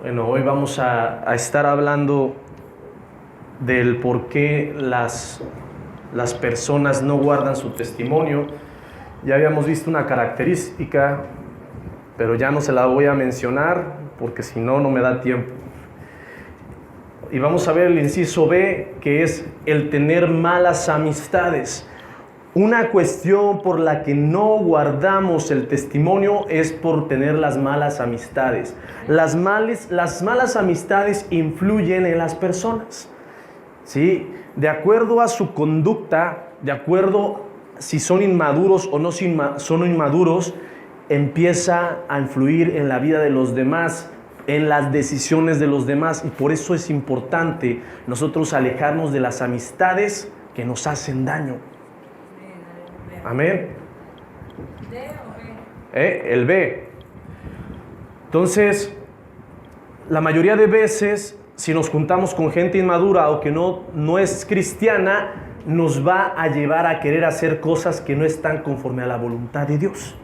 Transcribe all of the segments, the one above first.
Bueno, hoy vamos a estar hablando del por qué las personas no guardan su testimonio. Ya habíamos visto una característica, pero ya no se la voy a mencionar porque si no, no me da tiempo. Y vamos a ver el inciso B, que es el tener malas amistades. Una cuestión por la que no guardamos el testimonio es por tener las malas amistades. Las malas amistades influyen en las personas, ¿sí? De acuerdo a su conducta, de acuerdo si son inmaduros o no son inmaduros, empieza a influir en la vida de los demás, en las decisiones de los demás. Y por eso es importante nosotros alejarnos de las amistades que nos hacen daño. Amén. El B. Entonces, la mayoría de veces, si nos juntamos con gente inmadura o que no es cristiana, nos va a llevar a querer hacer cosas que no están conforme a la voluntad de Dios.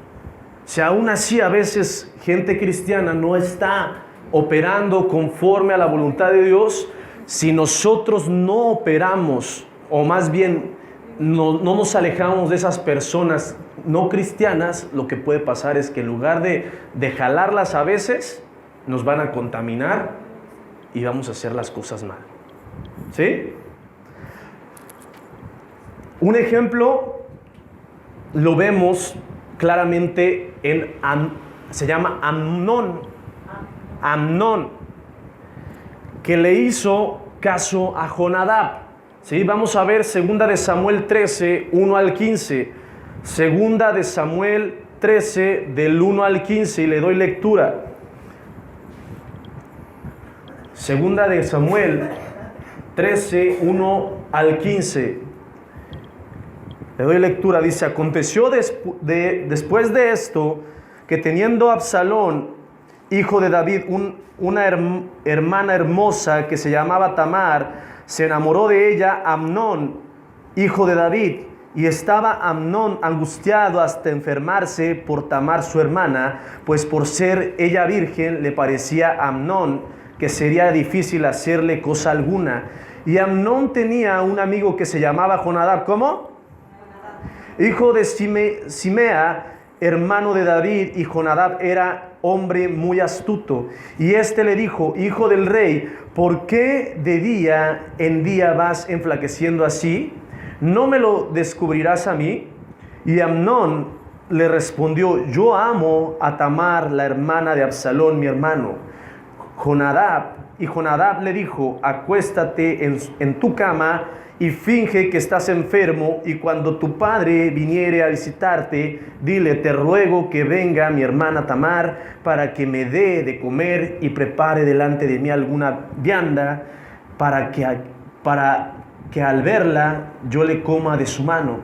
Si aún así a veces gente cristiana no está operando conforme a la voluntad de Dios, si nosotros no operamos, o más bien no nos alejamos de esas personas no cristianas, lo que puede pasar es que en lugar de jalarlas a veces, nos van a contaminar y vamos a hacer las cosas mal. ¿Sí? Un ejemplo lo vemos claramente se llama Amnón, que le hizo caso a Jonadab. ¿Sí? Vamos a ver 2 de Samuel 13, 1 al 15. 2 de Samuel 13, del 1 al 15, y le doy lectura. 2 de Samuel 13, 1 al 15. Le doy lectura. Dice: aconteció después de esto, que teniendo Absalón, hijo de David, una hermana hermosa que se llamaba Tamar, se enamoró de ella Amnón, hijo de David, y estaba Amnón angustiado hasta enfermarse por Tamar su hermana, pues por ser ella virgen le parecía a Amnón que sería difícil hacerle cosa alguna. Y Amnón tenía un amigo que se llamaba Jonadab. ¿Cómo? Hijo de Simea, hermano de David, y Jonadab era hombre muy astuto. Y éste le dijo: hijo del rey, ¿por qué de día en día vas enflaqueciendo así? ¿No me lo descubrirás a mí? Y Amnón le respondió: yo amo a Tamar, la hermana de Absalón, mi hermano. Y Jonadab le dijo: acuéstate en tu cama y finge que estás enfermo, y cuando tu padre viniere a visitarte, dile: te ruego que venga mi hermana Tamar para que me dé de comer y prepare delante de mí alguna vianda, para que al verla yo le coma de su mano.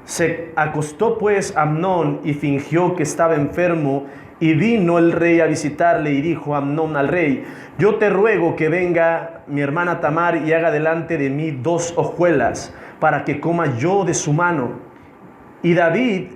Se acostó pues Amnón y fingió que estaba enfermo, y vino el rey a visitarle, y dijo Amnón al rey: yo te ruego que venga mi hermana Tamar y haga delante de mí 2 hojuelas, para que coma yo de su mano. Y David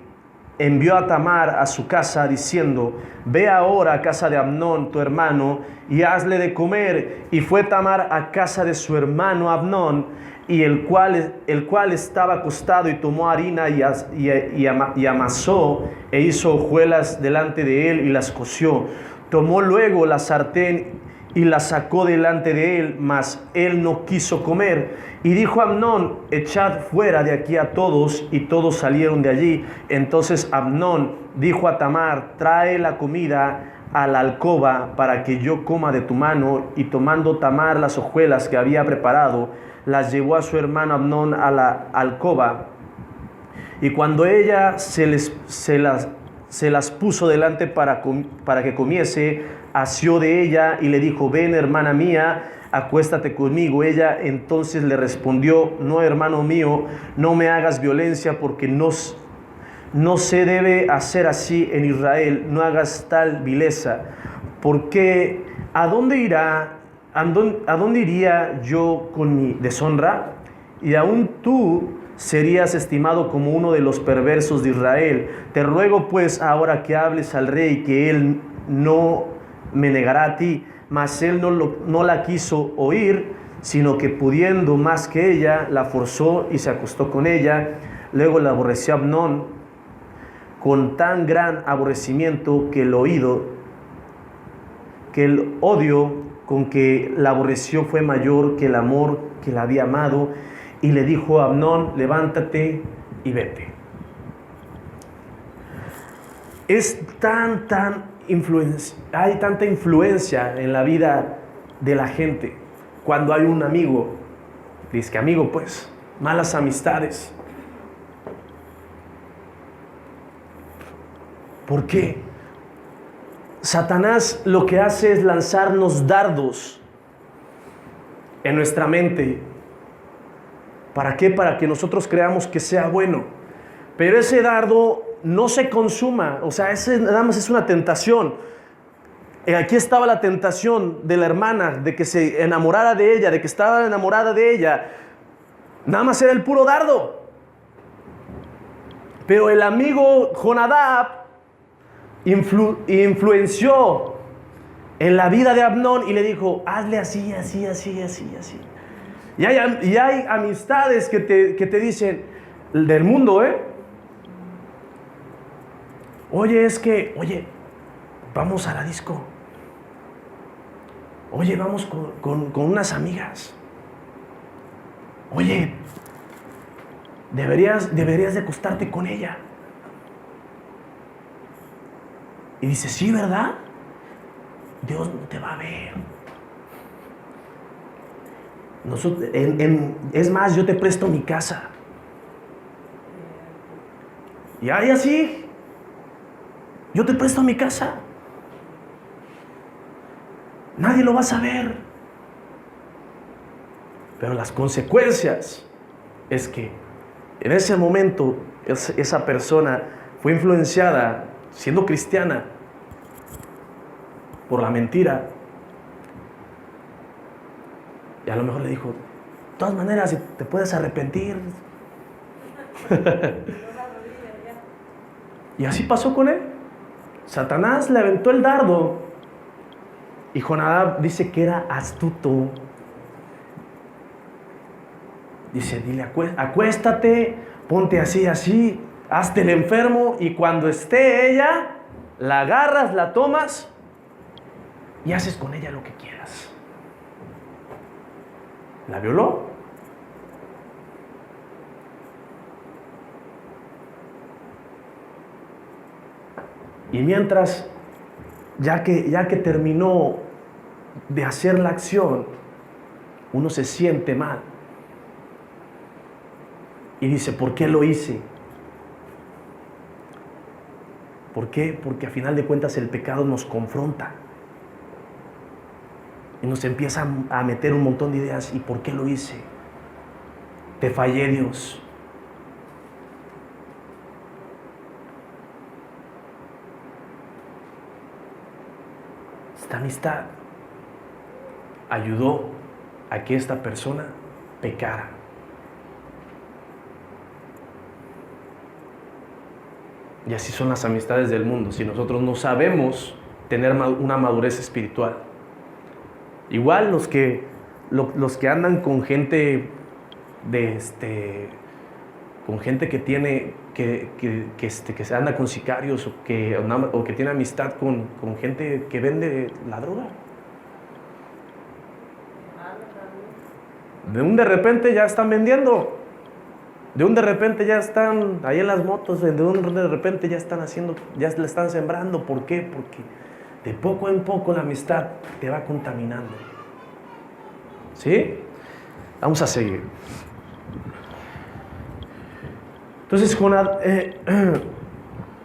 envió a Tamar a su casa, diciendo: ve ahora a casa de Amnón tu hermano y hazle de comer. Y fue Tamar a casa de su hermano Amnón, y el cual estaba acostado, y tomó harina y amasó, e hizo hojuelas delante de él y las coció. Tomó luego la sartén y la sacó delante de él, mas él no quiso comer. Y dijo Amnón: echad fuera de aquí a todos. Y todos salieron de allí. Entonces Amnón dijo a Tamar: trae la comida a la alcoba para que yo coma de tu mano. Y tomando Tamar las hojuelas que había preparado, las llevó a su hermano Amnón a la alcoba. Y cuando ella se las puso delante para que comiese, asió de ella y le dijo: ven, hermana mía, acuéstate conmigo. Ella entonces le respondió: no, hermano mío, no me hagas violencia, porque no se debe hacer así en Israel. No hagas tal vileza, porque ¿a dónde iría yo con mi deshonra? Y aún tú serías estimado como uno de los perversos de Israel. Te ruego pues ahora que hables al rey, que él no me negará a ti. Mas él no la quiso oír, sino que pudiendo más que ella, la forzó y se acostó con ella. Luego la aborreció Amnón con tan gran aborrecimiento que el odio con que la aborreció fue mayor que el amor que la había amado, y le dijo a Amnón: levántate y vete. Hay tanta influencia en la vida de la gente cuando hay un amigo, dice que amigo, pues, malas amistades. ¿Por qué? Satanás lo que hace es lanzarnos dardos en nuestra mente. ¿Para qué? Para que nosotros creamos que sea bueno. Pero ese dardo no se consuma. O sea, ese nada más es una tentación. Aquí estaba la tentación de la hermana, de que se enamorara de ella, de que estaba enamorada de ella. Nada más era el puro dardo. Pero el amigo Jonadab influenció en la vida de Amnón y le dijo: hazle así, así, así, así, así. Y hay amistades que te dicen, del mundo, oye, vamos a la disco. Oye, vamos con unas amigas. Oye, deberías de acostarte con ella. Y dice: sí, ¿verdad? Dios no te va a ver. Es más, yo te presto mi casa. Y ahí así, yo te presto mi casa. Nadie lo va a saber. Pero las consecuencias es que en ese momento esa persona fue influenciada, siendo cristiana, por la mentira. Y a lo mejor le dijo: de todas maneras, te puedes arrepentir. Y así pasó con él. Satanás le aventó el dardo. Y Jonadab dice que era astuto. Dice: dile, acuéstate, ponte así, así, hazte el enfermo, y cuando esté ella, la agarras, la tomas y haces con ella lo que quieras. La violó. Y mientras, ya que terminó de hacer la acción, uno se siente mal. Y dice: ¿por qué lo hice? ¿Por qué? Porque a final de cuentas el pecado nos confronta. Y nos empieza a meter un montón de ideas. ¿Y por qué lo hice? Te fallé, Dios. Esta amistad ayudó a que esta persona pecara. Y así son las amistades del mundo. Si nosotros no sabemos tener una madurez espiritual. Igual los que andan con gente con gente que tiene que se anda con sicarios, o que tiene amistad con gente que vende la droga. De repente ya están vendiendo. De repente ya están ahí en las motos. De repente ya están ya le están sembrando. ¿Por qué? Porque de poco en poco la amistad te va contaminando. ¿Sí? Vamos a seguir. Entonces,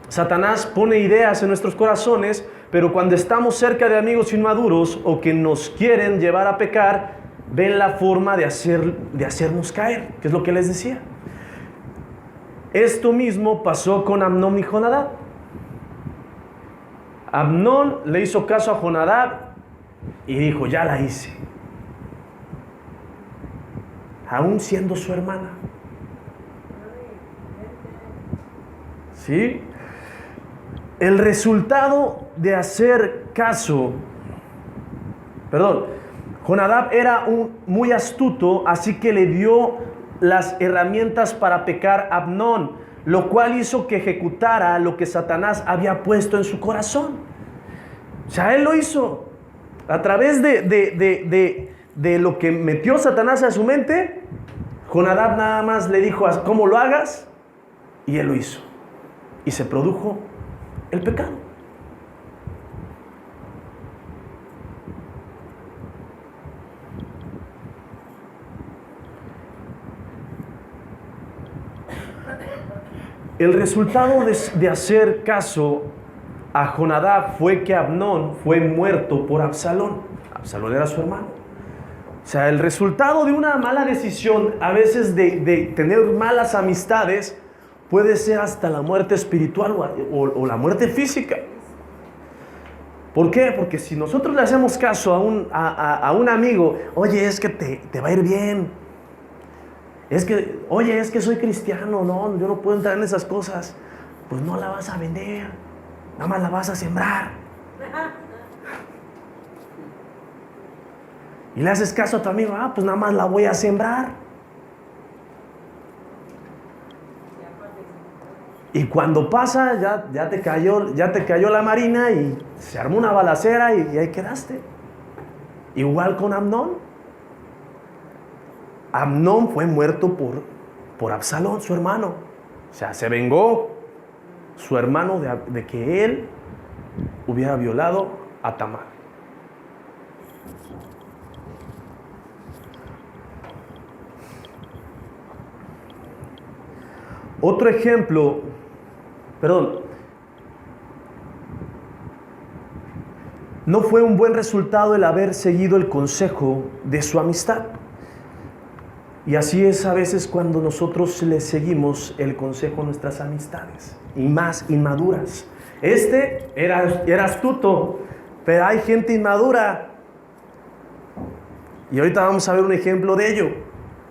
Satanás pone ideas en nuestros corazones, pero cuando estamos cerca de amigos inmaduros o que nos quieren llevar a pecar, ven la forma de hacernos caer, que es lo que les decía. Esto mismo pasó con Amnón y Jonadab. Amnón le hizo caso a Jonadab y dijo: ya la hice, aún siendo su hermana. ¿Sí? El resultado de hacer caso Jonadab era muy astuto, así que le dio las herramientas para pecar a Amnón, lo cual hizo que ejecutara lo que Satanás había puesto en su corazón. O sea, él lo hizo a través de lo que metió Satanás a su mente. Jonadab nada más le dijo cómo lo hagas, y él lo hizo, y se produjo el pecado. El resultado de hacer caso a Jonadab fue que Amnón fue muerto por Absalón. Absalón era su hermano. O sea, el resultado de una mala decisión, a veces de tener malas amistades, puede ser hasta la muerte espiritual o la muerte física. ¿Por qué? Porque si nosotros le hacemos caso a un amigo, oye, es que te va a ir bien. Es que soy cristiano, no, yo no puedo entrar en esas cosas. Pues no la vas a vender, nada más la vas a sembrar. Y le haces caso a tu amigo, pues nada más la voy a sembrar. Y cuando pasa, ya te cayó la marina y se armó una balacera y ahí quedaste. Igual con Amnón. Amnón fue muerto por Absalón, su hermano. O sea, se vengó su hermano de que él hubiera violado a Tamar. Otro ejemplo, no fue un buen resultado el haber seguido el consejo de su amistad. Y así es a veces cuando nosotros le seguimos el consejo a nuestras amistades, y más inmaduras. Era astuto, pero hay gente inmadura. Y ahorita vamos a ver un ejemplo de ello,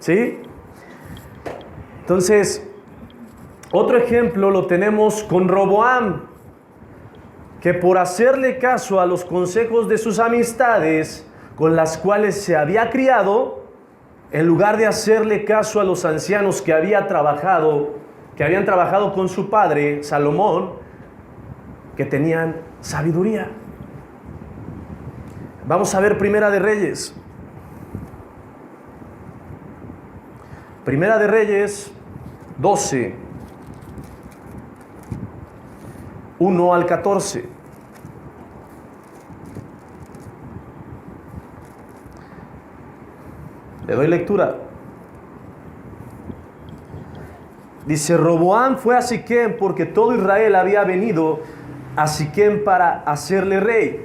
¿sí? Entonces, otro ejemplo lo tenemos con Roboam, que por hacerle caso a los consejos de sus amistades con las cuales se había criado, en lugar de hacerle caso a los ancianos que habían trabajado con su padre, Salomón, que tenían sabiduría. Vamos a ver Primera de Reyes. Primera de Reyes 12, 1 al 14. Le doy lectura. Dice: Roboam fue a Siquem porque todo Israel había venido a Siquem para hacerle rey.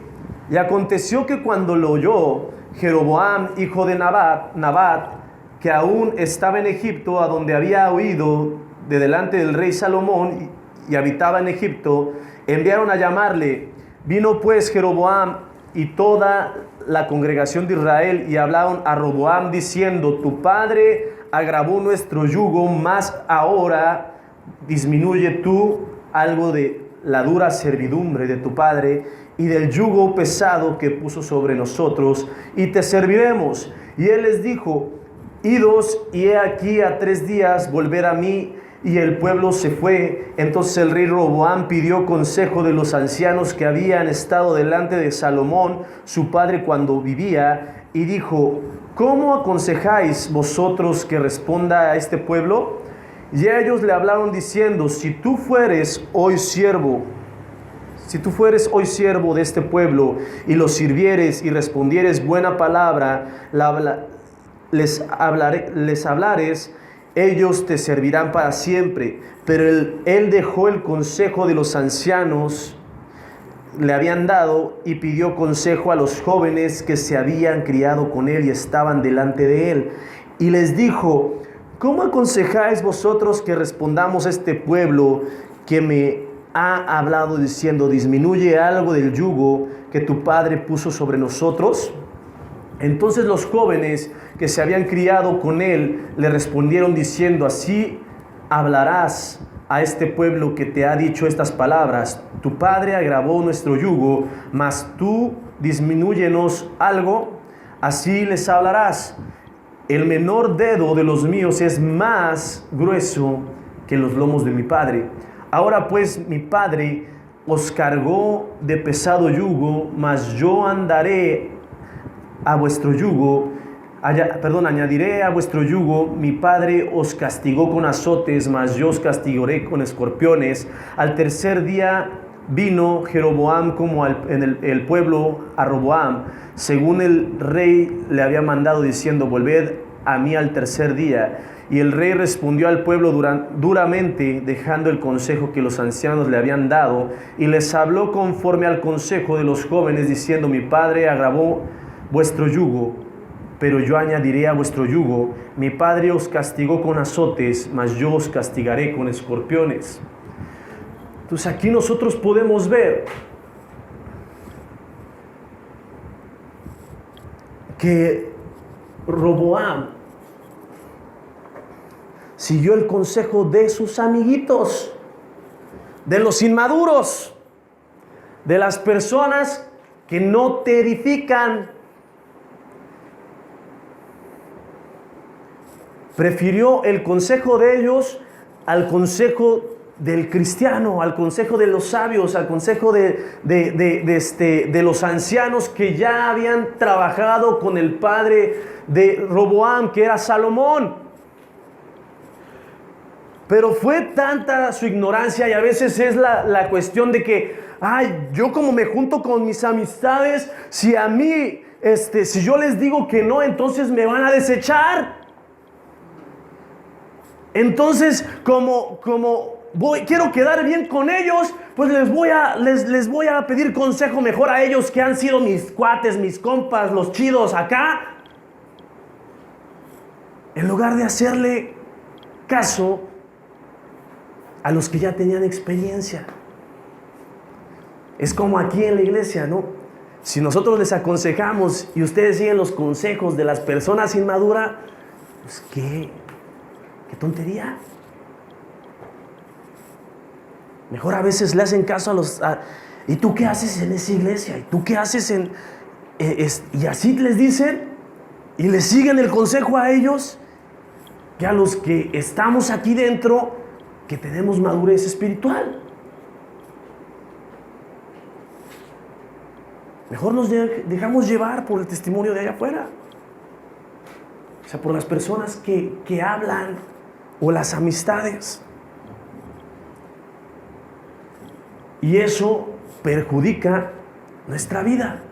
Y aconteció que cuando lo oyó Jeroboam, hijo de Nabat, que aún estaba en Egipto, a donde había huido de delante del rey Salomón y habitaba en Egipto, enviaron a llamarle. Vino pues Jeroboam y toda la congregación de Israel y hablaron a Roboam diciendo: tu padre agravó nuestro yugo, mas ahora disminuye tú algo de la dura servidumbre de tu padre y del yugo pesado que puso sobre nosotros, y te serviremos. Y él les dijo: idos, y he aquí a 3 días volver a mí. Y el pueblo se fue. Entonces el rey Roboam pidió consejo de los ancianos que habían estado delante de Salomón, su padre, cuando vivía, y dijo: ¿cómo aconsejáis vosotros que responda a este pueblo? Y ellos le hablaron diciendo: si tú fueres hoy siervo de este pueblo, y los sirvieres y respondieres buena palabra, les hablares, ellos te servirán para siempre. Pero él dejó el consejo de los ancianos le habían dado y pidió consejo a los jóvenes que se habían criado con él y estaban delante de él. Y les dijo: ¿cómo aconsejáis vosotros que respondamos a este pueblo que me ha hablado diciendo: disminuye algo del yugo que tu padre puso sobre nosotros? Entonces los jóvenes que se habían criado con él le respondieron diciendo: así hablarás a este pueblo que te ha dicho estas palabras: tu padre agravó nuestro yugo, mas tú disminúyenos algo, así les hablarás. El menor dedo de los míos es más grueso que los lomos de mi padre. Ahora pues mi padre os cargó de pesado yugo, mas yo andaré a vuestro yugo, añadiré a vuestro yugo. Mi padre os castigó con azotes, mas yo os castigaré con escorpiones. Al tercer día vino Jeroboam como en el pueblo a Roboam, según el rey le había mandado, diciendo: volved a mí al tercer día. Y el rey respondió al pueblo duramente, dejando el consejo que los ancianos le habían dado, y les habló conforme al consejo de los jóvenes, diciendo: mi padre agravó vuestro yugo, pero yo añadiré a vuestro yugo. Mi padre os castigó con azotes, mas yo os castigaré con escorpiones. Entonces aquí nosotros podemos ver que Roboam siguió el consejo de sus amiguitos, de los inmaduros, de las personas que no te edifican. Prefirió el consejo de ellos al consejo del cristiano, al consejo de los sabios, al consejo de los ancianos que ya habían trabajado con el padre de Roboam, que era Salomón. Pero fue tanta su ignorancia, y a veces es la cuestión de que, yo como me junto con mis amistades, si a mí, si yo les digo que no, entonces me van a desechar. Entonces, como quiero quedar bien con ellos, pues les voy a pedir consejo mejor a ellos, que han sido mis cuates, mis compas, los chidos acá, en lugar de hacerle caso a los que ya tenían experiencia. Es como aquí en la iglesia, ¿no? Si nosotros les aconsejamos y ustedes siguen los consejos de las personas inmaduras, pues qué tontería. Mejor a veces le hacen caso ¿y tú qué haces en esa iglesia? ¿Y tú qué haces y así les dicen, y les siguen el consejo a ellos, que a los que estamos aquí dentro, que tenemos madurez espiritual. Mejor nos dejamos llevar por el testimonio de allá afuera. O sea, por las personas que hablan, o las amistades. Y eso perjudica nuestra vida.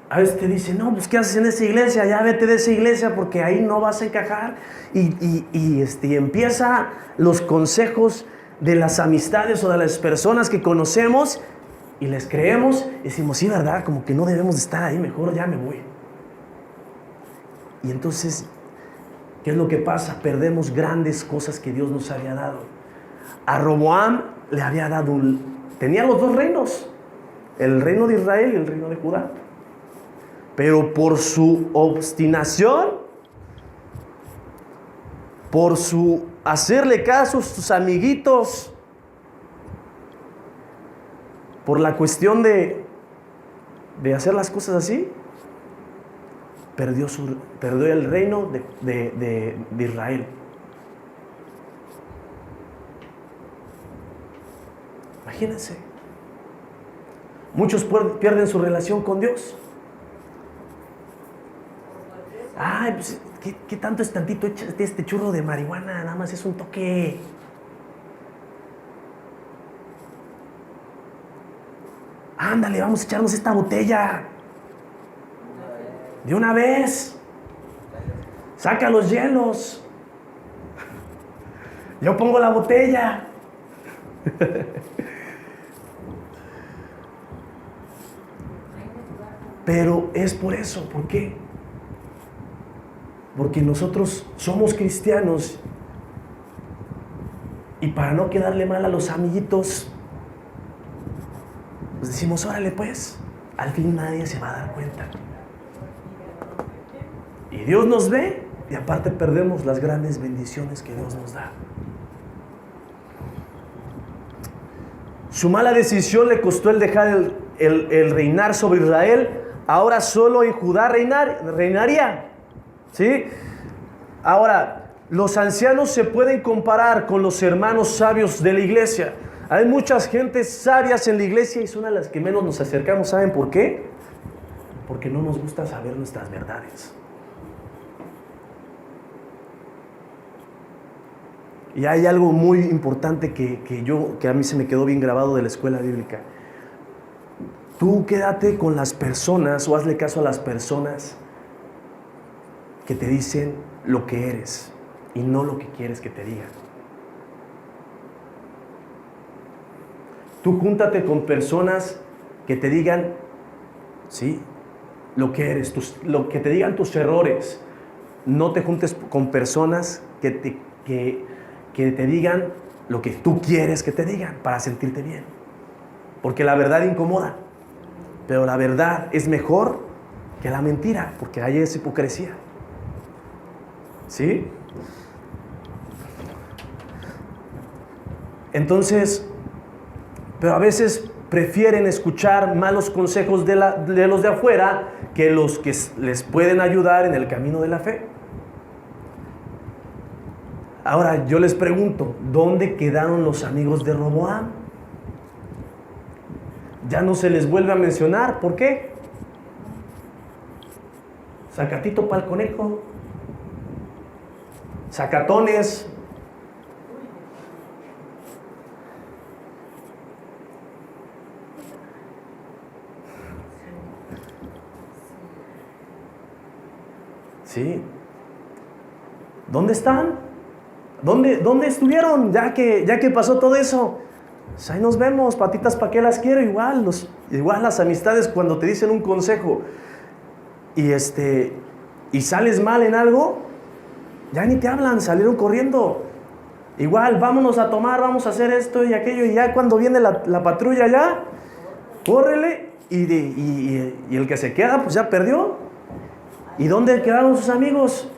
A veces te dicen: no, pues ¿qué haces en esa iglesia? Ya vete de esa iglesia, porque ahí no vas a encajar. Y empieza los consejos de las amistades o de las personas que conocemos, y les creemos y decimos: sí, ¿verdad? Como que no debemos de estar ahí, mejor ya me voy. Y entonces, ¿qué es lo que pasa? Perdemos grandes cosas que Dios nos había dado. A Roboam le había dado tenía los dos reinos, el reino de Israel y el reino de Judá. Pero por su obstinación, por su hacerle caso a sus amiguitos, por la cuestión de hacer las cosas así, perdió el reino de Israel. Imagínense. Muchos pierden su relación con Dios. Pues, ¿qué tanto es tantito este churro de marihuana? Nada más es un toque. Ándale, vamos a echarnos esta botella. De una vez. Saca los hielos. Yo pongo la botella. Pero es por eso. ¿Por qué? Porque nosotros somos cristianos, y para no quedarle mal a los amiguitos, pues decimos: órale pues, al fin nadie se va a dar cuenta. Y Dios nos ve, y aparte perdemos las grandes bendiciones que Dios nos da. Su mala decisión le costó el dejar el reinar sobre Israel, ahora solo en Judá reinaría. ¿Sí? Ahora, los ancianos se pueden comparar con los hermanos sabios de la iglesia. Hay muchas gentes sabias en la iglesia y son a las que menos nos acercamos. ¿Saben por qué? Porque no nos gusta saber nuestras verdades. Y hay algo muy importante que a mí se me quedó bien grabado de la escuela bíblica. Tú quédate con las personas o hazle caso a las personas que te dicen lo que eres y no lo que quieres que te digan. Tú júntate con personas que te digan, sí, lo que eres, que te digan tus errores. No te juntes con personas que te digan lo que tú quieres que te digan para sentirte bien. Porque la verdad incomoda, pero la verdad es mejor que la mentira, porque hay esa hipocresía. ¿Sí? Entonces, pero a veces prefieren escuchar malos consejos de los de afuera que los que les pueden ayudar en el camino de la fe. Ahora yo les pregunto, ¿dónde quedaron los amigos de Roboam? Ya no se les vuelve a mencionar. ¿Por qué? Sacatito pa'l conejo. Sacatones. ¿Sí? ¿Dónde están? ¿Dónde estuvieron ya que pasó todo eso? Pues ahí nos vemos, patitas, ¿para qué las quiero? Igual las amistades cuando te dicen un consejo y sales mal en algo, ya ni te hablan, salieron corriendo. Igual, vámonos a tomar, vamos a hacer esto y aquello, y ya cuando viene la patrulla ya, córrele, y el que se queda, pues ya perdió. ¿Y dónde quedaron sus amigos?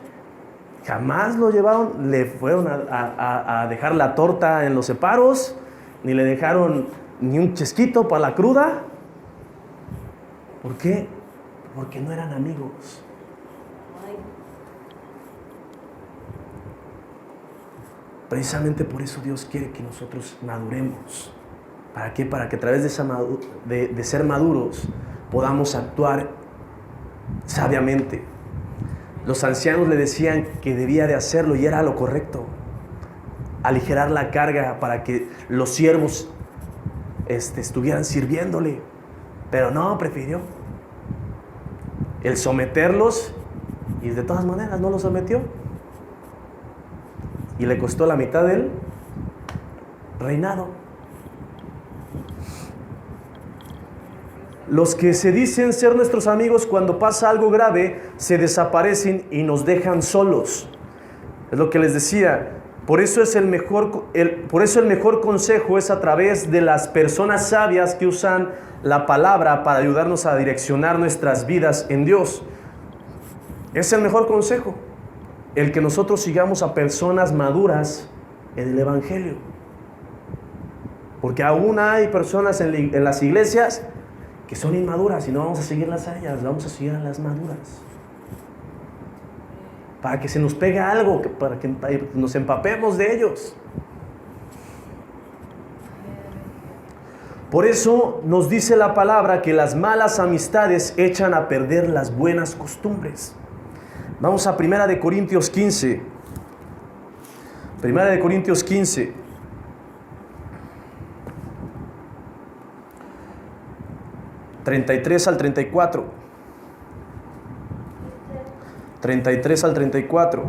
Jamás lo llevaron, le fueron a dejar la torta en los separos, ni le dejaron ni un chesquito para la cruda. ¿Por qué? Porque no eran amigos. Precisamente por eso Dios quiere que nosotros maduremos. ¿Para qué? Para que a través de ser maduros podamos actuar sabiamente. Los ancianos le decían que debía de hacerlo y era lo correcto. Aligerar la carga para que los siervos estuvieran sirviéndole. Pero no, prefirió el someterlos y de todas maneras no los sometió. Y le costó la mitad del reinado. Los que se dicen ser nuestros amigos, cuando pasa algo grave, se desaparecen y nos dejan solos. Es lo que les decía. Por eso el mejor consejo es a través de las personas sabias que usan la palabra para ayudarnos a direccionar nuestras vidas en Dios. Es el mejor consejo. El que nosotros sigamos a personas maduras en el Evangelio. Porque aún hay personas en las iglesias que son inmaduras y no vamos a seguirlas a ellas, vamos a seguir a las maduras. Para que se nos pegue algo, para que nos empapemos de ellos. Por eso nos dice la palabra que las malas amistades echan a perder las buenas costumbres. Vamos a 1 Corintios 15. 1 Corintios 15. 33 al 34. 33 al 34.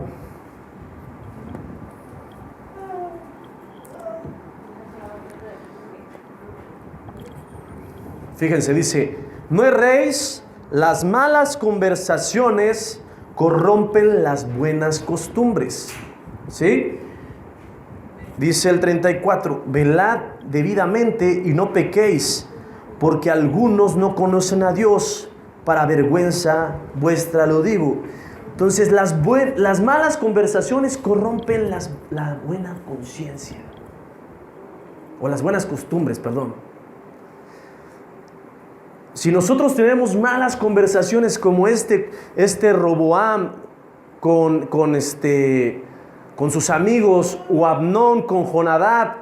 Fíjense, dice: no erréis, las malas conversaciones corrompen las buenas costumbres. ¿Sí? Dice el 34: velad debidamente y no pequéis, porque algunos no conocen a Dios, para vergüenza vuestra lo digo. Entonces las malas conversaciones corrompen la buena conciencia, o las buenas costumbres, perdón. Si nosotros tenemos malas conversaciones como este Roboam con sus amigos, o Abnón con Jonadab,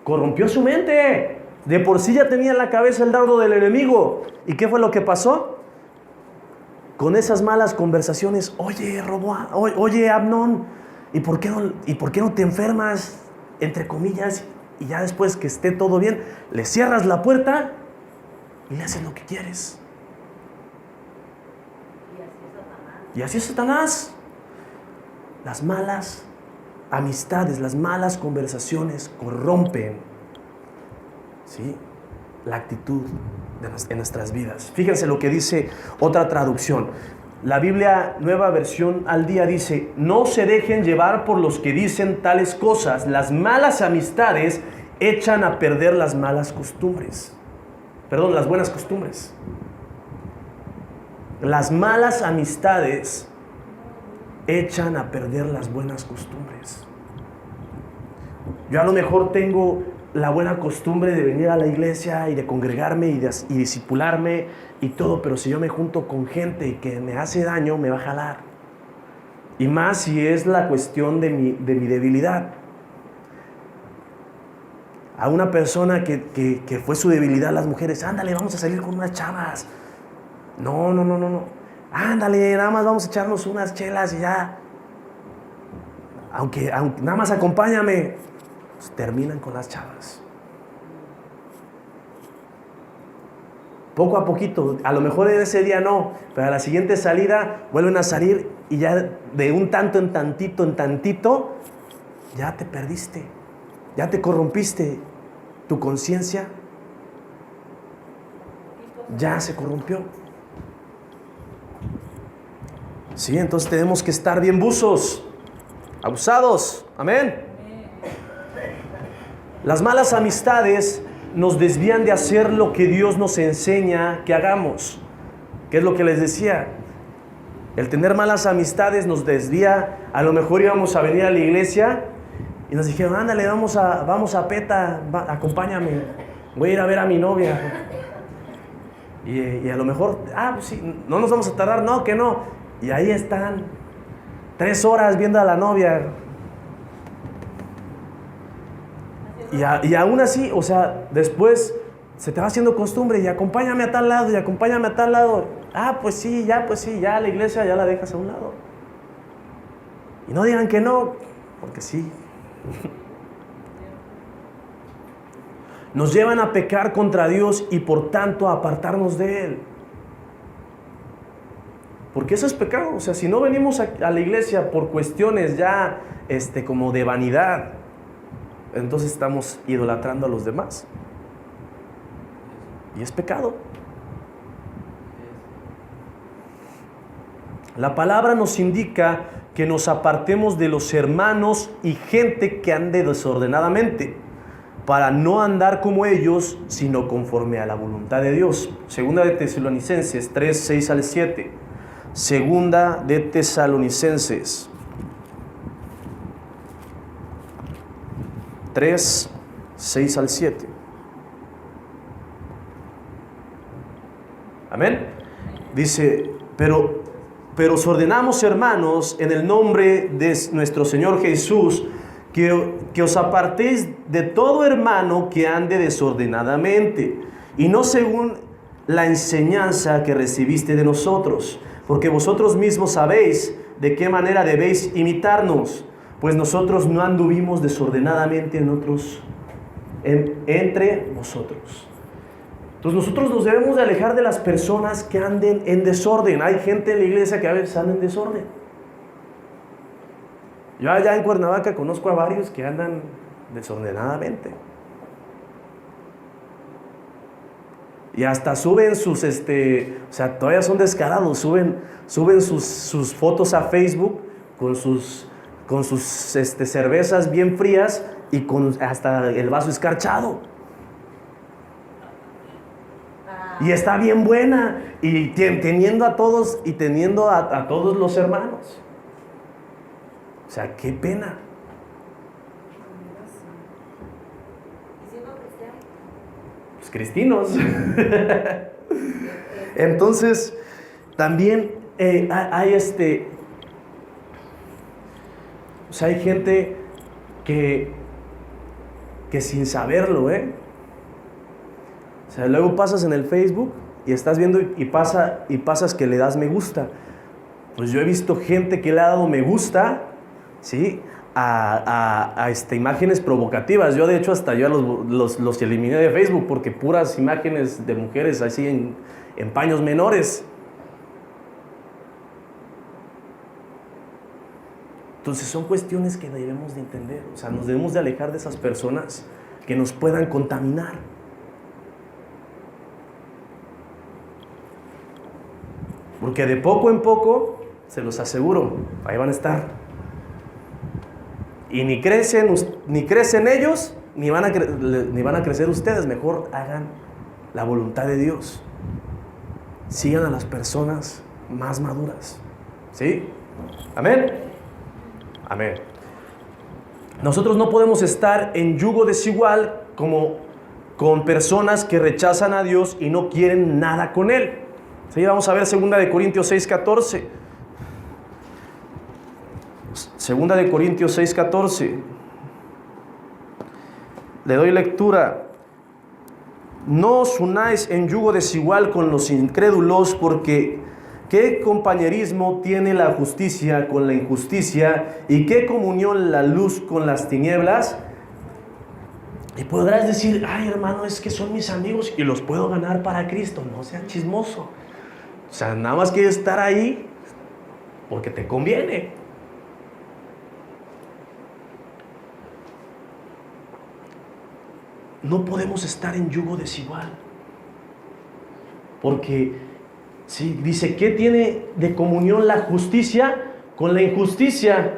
corrompió su mente. De por sí ya tenía en la cabeza el dardo del enemigo. ¿Y qué fue lo que pasó? Con esas malas conversaciones, oye Roboam, oye Abnón, ¿y por qué no te enfermas? Entre comillas, y ya después que esté todo bien, le cierras la puerta y le haces lo que quieres. Y así es Satanás. Las malas amistades, las malas conversaciones corrompen, ¿sí?, la actitud en nuestras vidas. Fíjense lo que dice otra traducción. La Biblia Nueva Versión al Día dice: no se dejen llevar por los que dicen tales cosas. Las malas amistades echan a perder las buenas costumbres. Las malas amistades echan a perder las buenas costumbres. Yo a lo mejor tengo la buena costumbre de venir a la iglesia y de congregarme y discipularme y todo, pero si yo me junto con gente que me hace daño, me va a jalar. Y más si es la cuestión de mi debilidad. A una persona que fue su debilidad, las mujeres: ándale, vamos a salir con unas chavas. No. Ándale, nada más vamos a echarnos unas chelas y ya. Aunque nada más acompáñame. Pues terminan con las chavas. Poco a poquito, a lo mejor en ese día no, pero a la siguiente salida vuelven a salir y ya de un tanto en tantito, ya te perdiste, ya te corrompiste. Tu conciencia ya se corrompió. Sí, entonces tenemos que estar bien buzos, abusados. Amén. Las malas amistades nos desvían de hacer lo que Dios nos enseña que hagamos. ¿Qué es lo que les decía? El tener malas amistades nos desvía. A lo mejor íbamos a venir a la iglesia y nos dijeron: ándale, vamos a PETA, acompáñame, voy a ir a ver a mi novia. Y a lo mejor, pues sí, no nos vamos a tardar, no, que no. Y ahí están, 3 horas viendo a la novia. Y aún así, o sea, después se te va haciendo costumbre, y acompáñame a tal lado, y acompáñame a tal lado. Pues sí, ya la iglesia ya la dejas a un lado. Y no digan que no, porque sí. Nos llevan a pecar contra Dios y por tanto a apartarnos de Él. Porque eso es pecado. O sea, si no venimos a la iglesia por cuestiones ya como de vanidad, entonces estamos idolatrando a los demás. Y es pecado. La palabra nos indica que nos apartemos de los hermanos y gente que ande desordenadamente, para no andar como ellos, sino conforme a la voluntad de Dios. Segunda de Tesalonicenses 3, 6 al 7. Segunda de Tesalonicenses 3, 6 al 7. Amén. Dice: pero os ordenamos, hermanos, en el nombre de nuestro Señor Jesús, que os apartéis de todo hermano que ande desordenadamente, y no según la enseñanza que recibiste de nosotros, porque vosotros mismos sabéis de qué manera debéis imitarnos, pues nosotros no anduvimos desordenadamente entre vosotros. Entonces nosotros nos debemos de alejar de las personas que anden en desorden. Hay gente en la iglesia que a veces anda en desorden. Yo allá en Cuernavaca conozco a varios que andan desordenadamente. Y hasta suben sus, o sea, todavía son descarados, suben sus fotos a Facebook con sus cervezas bien frías y con hasta el vaso escarchado. Y está bien buena, y teniendo a todos, y teniendo a todos los hermanos. O sea, qué pena. Pues cristinos. Entonces, también hay o sea, hay gente que sin saberlo, O sea, luego pasas en el Facebook y estás viendo y pasas que le das me gusta. Pues yo he visto gente que le ha dado me gusta, ¿sí? A imágenes provocativas. Yo de hecho hasta yo los eliminé de Facebook porque puras imágenes de mujeres así en paños menores. Entonces son cuestiones que debemos de entender. O sea, nos debemos de alejar de esas personas que nos puedan contaminar. Porque de poco en poco, se los aseguro, ahí van a estar. Y ni crecen ellos, ni van a crecer ustedes. Mejor hagan la voluntad de Dios. Sigan a las personas más maduras. ¿Sí? Amén. Amén. Nosotros no podemos estar en yugo desigual con personas que rechazan a Dios y no quieren nada con Él. ¿Sí? Vamos a ver 2 Corintios 6:14. 2 Corintios 6:14. Le doy lectura. No os unáis en yugo desigual con los incrédulos, porque ¿qué compañerismo tiene la justicia con la injusticia? ¿Y qué comunión la luz con las tinieblas? Y podrás decir, ay hermano, es que son mis amigos y los puedo ganar para Cristo. No seas chismoso. O sea, nada más quieres estar ahí porque te conviene. No podemos estar en yugo desigual. Porque, sí, dice, ¿qué tiene de comunión la justicia con la injusticia?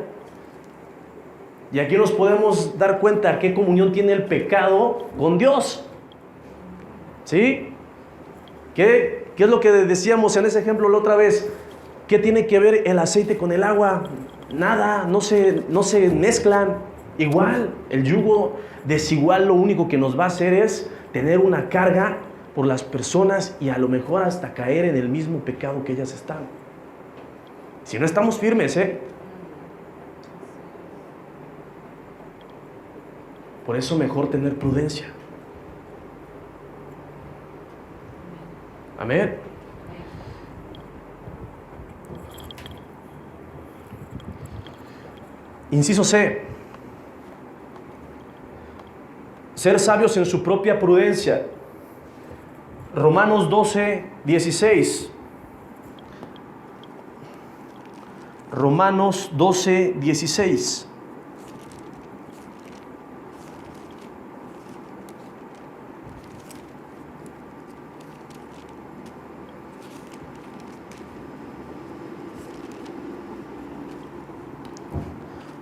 Y aquí nos podemos dar cuenta qué comunión tiene el pecado con Dios. ¿Sí? ¿Qué es lo que decíamos en ese ejemplo la otra vez? ¿Qué tiene que ver el aceite con el agua? Nada, no se mezclan. Igual, el yugo desigual lo único que nos va a hacer es tener una carga por las personas y a lo mejor hasta caer en el mismo pecado que ellas están. Si no estamos firmes, Por eso mejor tener prudencia. Amén. Inciso C. Ser sabios en su propia prudencia. Romanos 12:16. Romanos 12:16.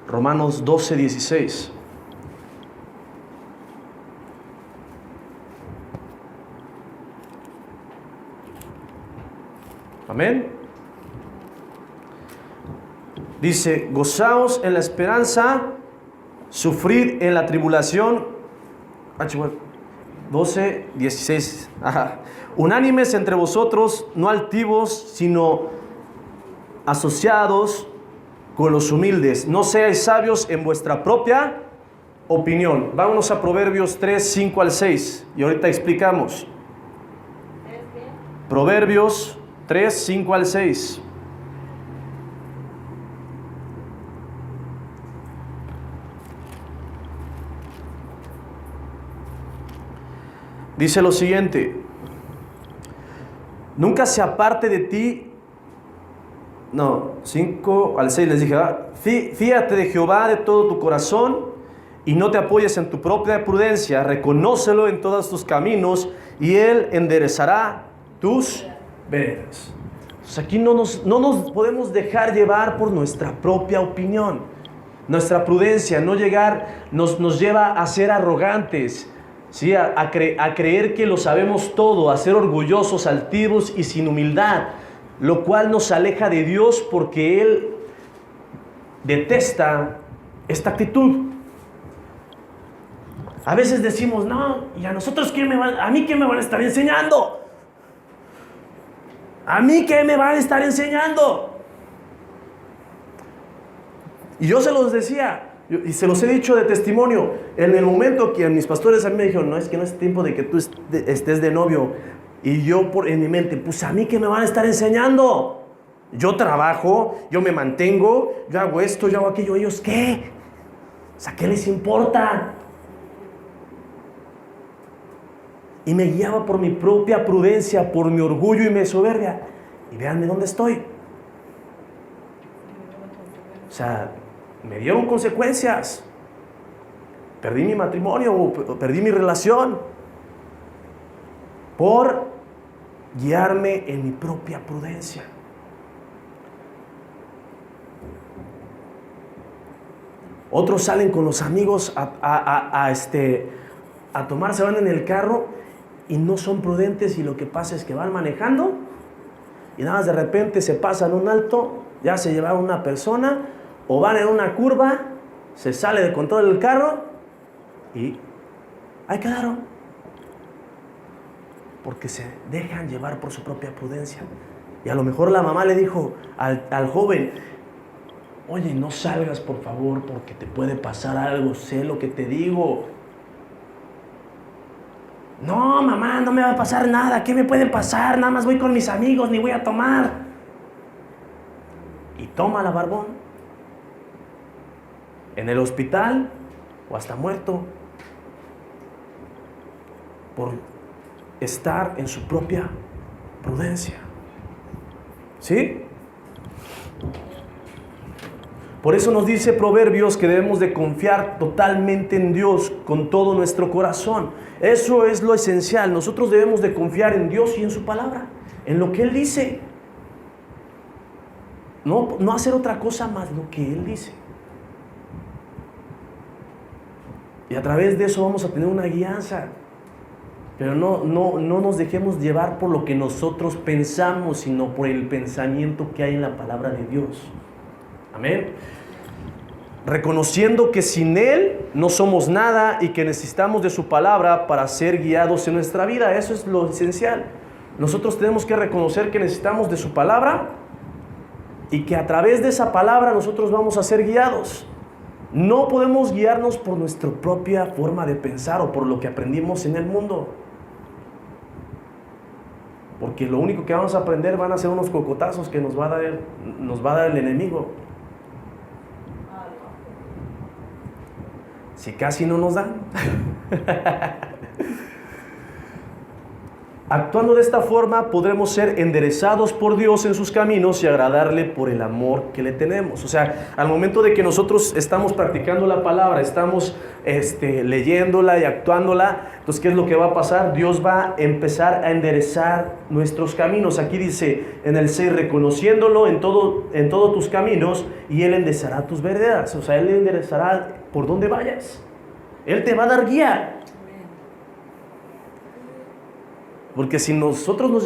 Romanos 12:16. Amén. Dice, gozaos en la esperanza, sufrid en la tribulación. 12:16. Unánimes entre vosotros, no altivos, sino asociados con los humildes. No seáis sabios en vuestra propia opinión. Vámonos a Proverbios 3:5-6 y ahorita explicamos. Proverbios 3:5-6. Dice lo siguiente: nunca se aparte de ti. 5-6 les dije, fíate de Jehová de todo tu corazón y no te apoyes en tu propia prudencia, reconócelo en todos tus caminos y Él enderezará tus veredas. Entonces aquí no nos podemos dejar llevar por nuestra propia opinión. Nuestra prudencia nos lleva a ser arrogantes, ¿sí? a creer que lo sabemos todo, a ser orgullosos, altivos y sin humildad, lo cual nos aleja de Dios porque Él detesta esta actitud. A veces decimos, no, ¿y a nosotros a mí qué me van a estar enseñando? ¿A mí qué me van a estar enseñando? Y yo se los decía, y se los he dicho de testimonio, en el momento que mis pastores a mí me dijeron, no, es que no es tiempo de que tú estés de novio. Y yo en mi mente, pues a mí qué me van a estar enseñando. Yo trabajo, yo me mantengo, yo hago esto, yo hago aquello. ¿Ellos qué? O sea, ¿qué les importa? Y me guiaba por mi propia prudencia, por mi orgullo y mi soberbia. Y véanme dónde estoy. O sea, me dieron consecuencias. Perdí mi matrimonio, perdí mi relación. Por guiarme en mi propia prudencia. Otros salen con los amigos a tomar, se van en el carro y no son prudentes, y lo que pasa es que van manejando y nada más de repente se pasan un alto, ya se llevaron una persona, o van en una curva, se sale de control el carro y ahí quedaron. Porque se dejan llevar por su propia prudencia. Y a lo mejor la mamá le dijo al joven, oye, no salgas por favor porque te puede pasar algo, sé lo que te digo. No, mamá, no me va a pasar nada, ¿qué me puede pasar? Nada más voy con mis amigos, ni voy a tomar. Y toma la barbón. En el hospital o hasta muerto. Por estar en su propia prudencia. ¿Sí? Por eso nos dice Proverbios que debemos de confiar totalmente en Dios con todo nuestro corazón. Eso es lo esencial. Nosotros debemos de confiar en Dios y en su palabra, en lo que Él dice. No hacer otra cosa más lo que Él dice. Y a través de eso vamos a tener una guianza. Pero no nos dejemos llevar por lo que nosotros pensamos, sino por el pensamiento que hay en la palabra de Dios. Amén. Reconociendo que sin Él no somos nada y que necesitamos de su palabra para ser guiados en nuestra vida. Eso es lo esencial. Nosotros tenemos que reconocer que necesitamos de su palabra y que a través de esa palabra nosotros vamos a ser guiados. No podemos guiarnos por nuestra propia forma de pensar o por lo que aprendimos en el mundo. Porque lo único que vamos a aprender van a ser unos cocotazos que nos va a dar el enemigo. Si casi no nos dan. Actuando de esta forma podremos ser enderezados por Dios en sus caminos y agradarle por el amor que le tenemos. O sea, al momento de que nosotros estamos practicando la palabra, estamos leyéndola y actuándola, entonces ¿qué es lo que va a pasar? Dios va a empezar a enderezar nuestros caminos. Aquí dice en el 6, reconociéndolo en todos tus caminos y Él enderezará tus veredas. O sea, Él enderezará por donde vayas. Él te va a dar guía. Porque si nosotros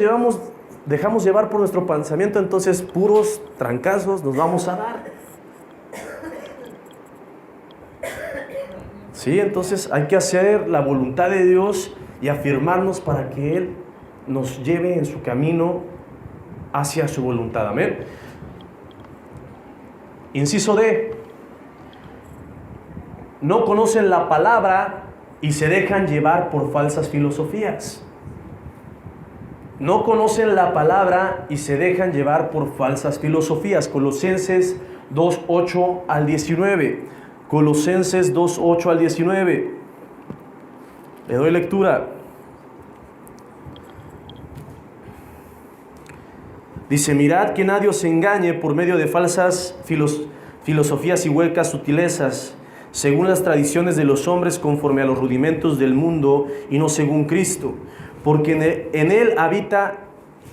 dejamos llevar por nuestro pensamiento, entonces puros trancazos nos vamos a dar. Sí, entonces hay que hacer la voluntad de Dios y afirmarnos para que Él nos lleve en su camino hacia su voluntad. Amén. Inciso D. No conocen la palabra y se dejan llevar por falsas filosofías. No conocen la palabra y se dejan llevar por falsas filosofías. Colosenses 2:8 al 19. Colosenses 2:8 al 19. Le doy lectura. Dice, mirad que nadie os engañe por medio de falsas filosofías y huecas sutilezas, según las tradiciones de los hombres, conforme a los rudimentos del mundo y no según Cristo. Porque en él habita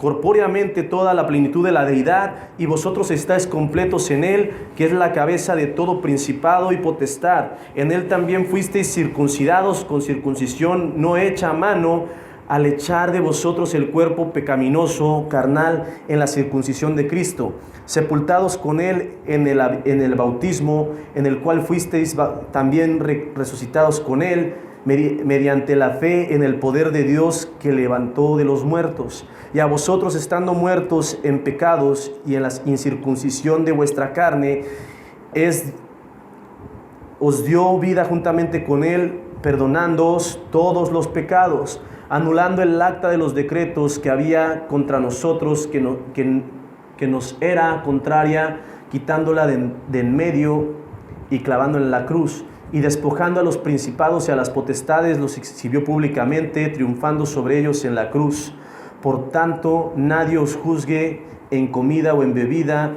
corpóreamente toda la plenitud de la deidad, y vosotros estáis completos en él, que es la cabeza de todo principado y potestad. En él también fuisteis circuncidados con circuncisión no hecha a mano, al echar de vosotros el cuerpo pecaminoso carnal en la circuncisión de Cristo, sepultados con él en el bautismo, en el cual fuisteis también resucitados con él, mediante la fe en el poder de Dios que levantó de los muertos. Y a vosotros, estando muertos en pecados y en la incircuncisión de vuestra carne, os dio vida juntamente con Él, perdonándoos todos los pecados, anulando el acta de los decretos que había contra nosotros, que nos era contraria, quitándola de en medio y clavándola en la cruz. Y despojando a los principados y a las potestades, los exhibió públicamente, triunfando sobre ellos en la cruz. Por tanto, nadie os juzgue en comida o en bebida,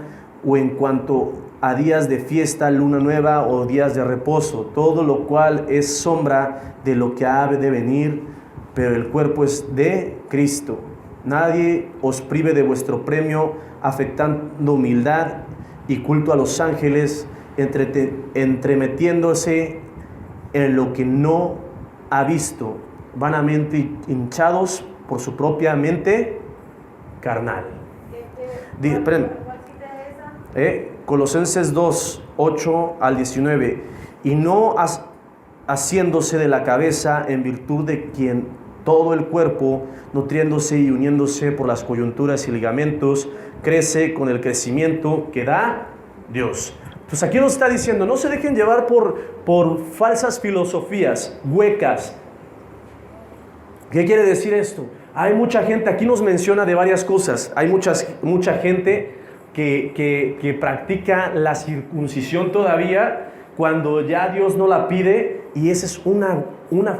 o en cuanto a días de fiesta, luna nueva o días de reposo, todo lo cual es sombra de lo que ha de venir, pero el cuerpo es de Cristo. Nadie os prive de vuestro premio, afectando humildad y culto a los ángeles, entremetiéndose en lo que no ha visto, vanamente hinchados por su propia mente carnal. Colosenses 2, 8 al 19. Y no haciéndose de la cabeza, en virtud de quien todo el cuerpo, nutriéndose y uniéndose por las coyunturas y ligamentos, crece con el crecimiento que da Dios. Entonces aquí nos está diciendo, no se dejen llevar por falsas filosofías huecas. ¿Qué quiere decir esto? Hay mucha gente, aquí nos menciona de varias cosas. Hay mucha gente que practica la circuncisión todavía cuando ya Dios no la pide, y esa es una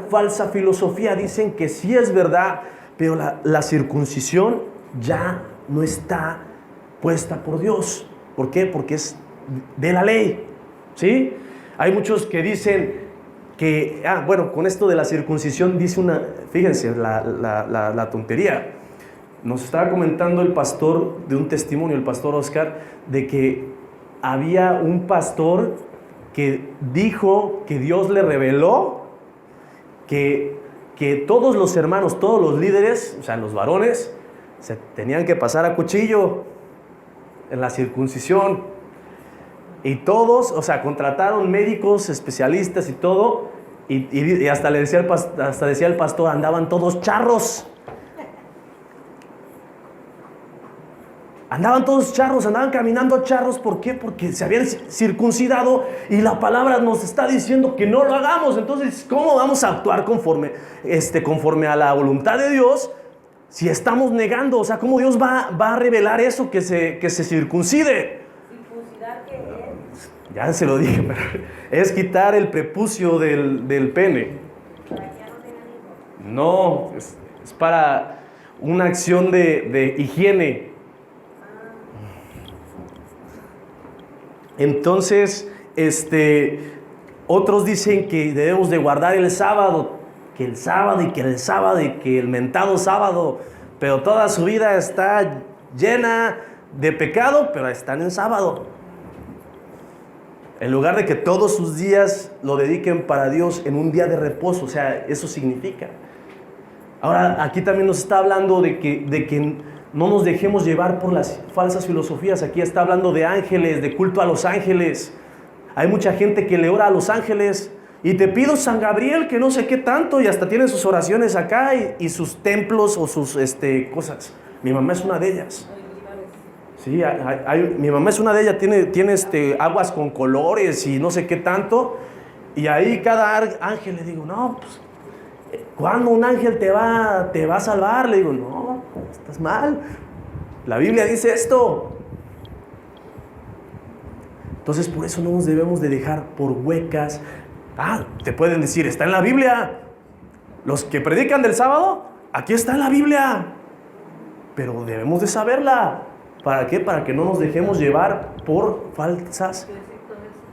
falsa filosofía. Dicen que sí es verdad, pero la circuncisión ya no está puesta por Dios. ¿Por qué? Porque es de la ley, ¿sí? Hay muchos que dicen que, con esto de la circuncisión dice fíjense la tontería. Nos estaba comentando el pastor de un testimonio, el pastor Oscar, de que había un pastor que dijo que Dios le reveló que todos los hermanos, todos los líderes, o sea, los varones, se tenían que pasar a cuchillo en la circuncisión. Y todos, o sea, contrataron médicos, especialistas y todo, y hasta decía el pastor, andaban todos charros. Andaban todos charros, andaban caminando charros. ¿Por qué? Porque se habían circuncidado y la palabra nos está diciendo que no lo hagamos. Entonces, ¿cómo vamos a actuar conforme a la voluntad de Dios si estamos negando? O sea, ¿cómo Dios va a revelar eso, que se circuncide? Ya se lo dije, pero es quitar el prepucio del pene. No, es para una acción de higiene. Entonces, otros dicen que debemos de guardar el sábado, que el mentado sábado, pero toda su vida está llena de pecado, pero están en sábado. En lugar de que todos sus días lo dediquen para Dios en un día de reposo, o sea, eso significa. Ahora, aquí también nos está hablando de que no nos dejemos llevar por las falsas filosofías. Aquí está hablando de ángeles, de culto a los ángeles. Hay mucha gente que le ora a los ángeles. Y te pido San Gabriel, que no sé qué tanto, y hasta tienen sus oraciones acá y sus templos o sus cosas. Mi mamá es una de ellas. Sí, mi mamá es una de ellas, tiene aguas con colores y no sé qué tanto. Y ahí cada ángel, le digo, no, pues, ¿cuándo un ángel te va a salvar? Le digo, no, estás mal. La Biblia dice esto. Entonces, por eso no nos debemos de dejar por huecas. Te pueden decir, está en la Biblia. Los que predican del sábado, aquí está en la Biblia. Pero debemos de saberla. ¿Para qué? Para que no nos dejemos llevar por falsas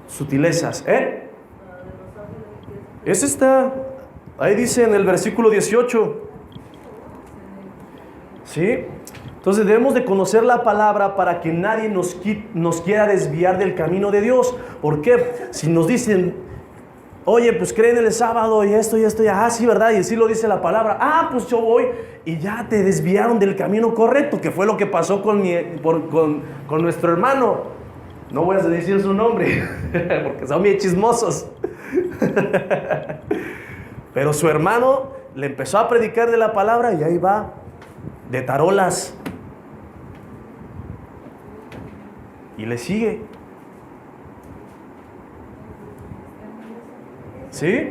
sutilezas. Ese está, ahí dice en el versículo 18. ¿Sí? Entonces debemos de conocer la palabra para que nadie nos quiera desviar del camino de Dios. ¿Por qué? Si nos dicen, oye, pues creen en el sábado y esto, sí, ¿verdad? Y sí lo dice la palabra, pues yo voy, y ya te desviaron del camino correcto, que fue lo que pasó con nuestro hermano. No voy a decir su nombre, porque son bien chismosos. Pero su hermano le empezó a predicar de la palabra y ahí va, de tarolas. Y le sigue. ¿Sí?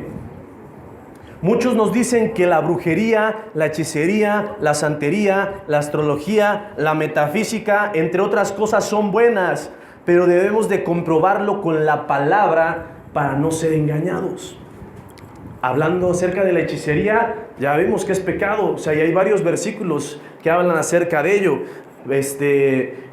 Muchos nos dicen que la brujería, la hechicería, la santería, la astrología, la metafísica, entre otras cosas, son buenas, pero debemos de comprobarlo con la palabra para no ser engañados. Hablando acerca de la hechicería, ya vemos que es pecado. O sea, y hay varios versículos que hablan acerca de ello.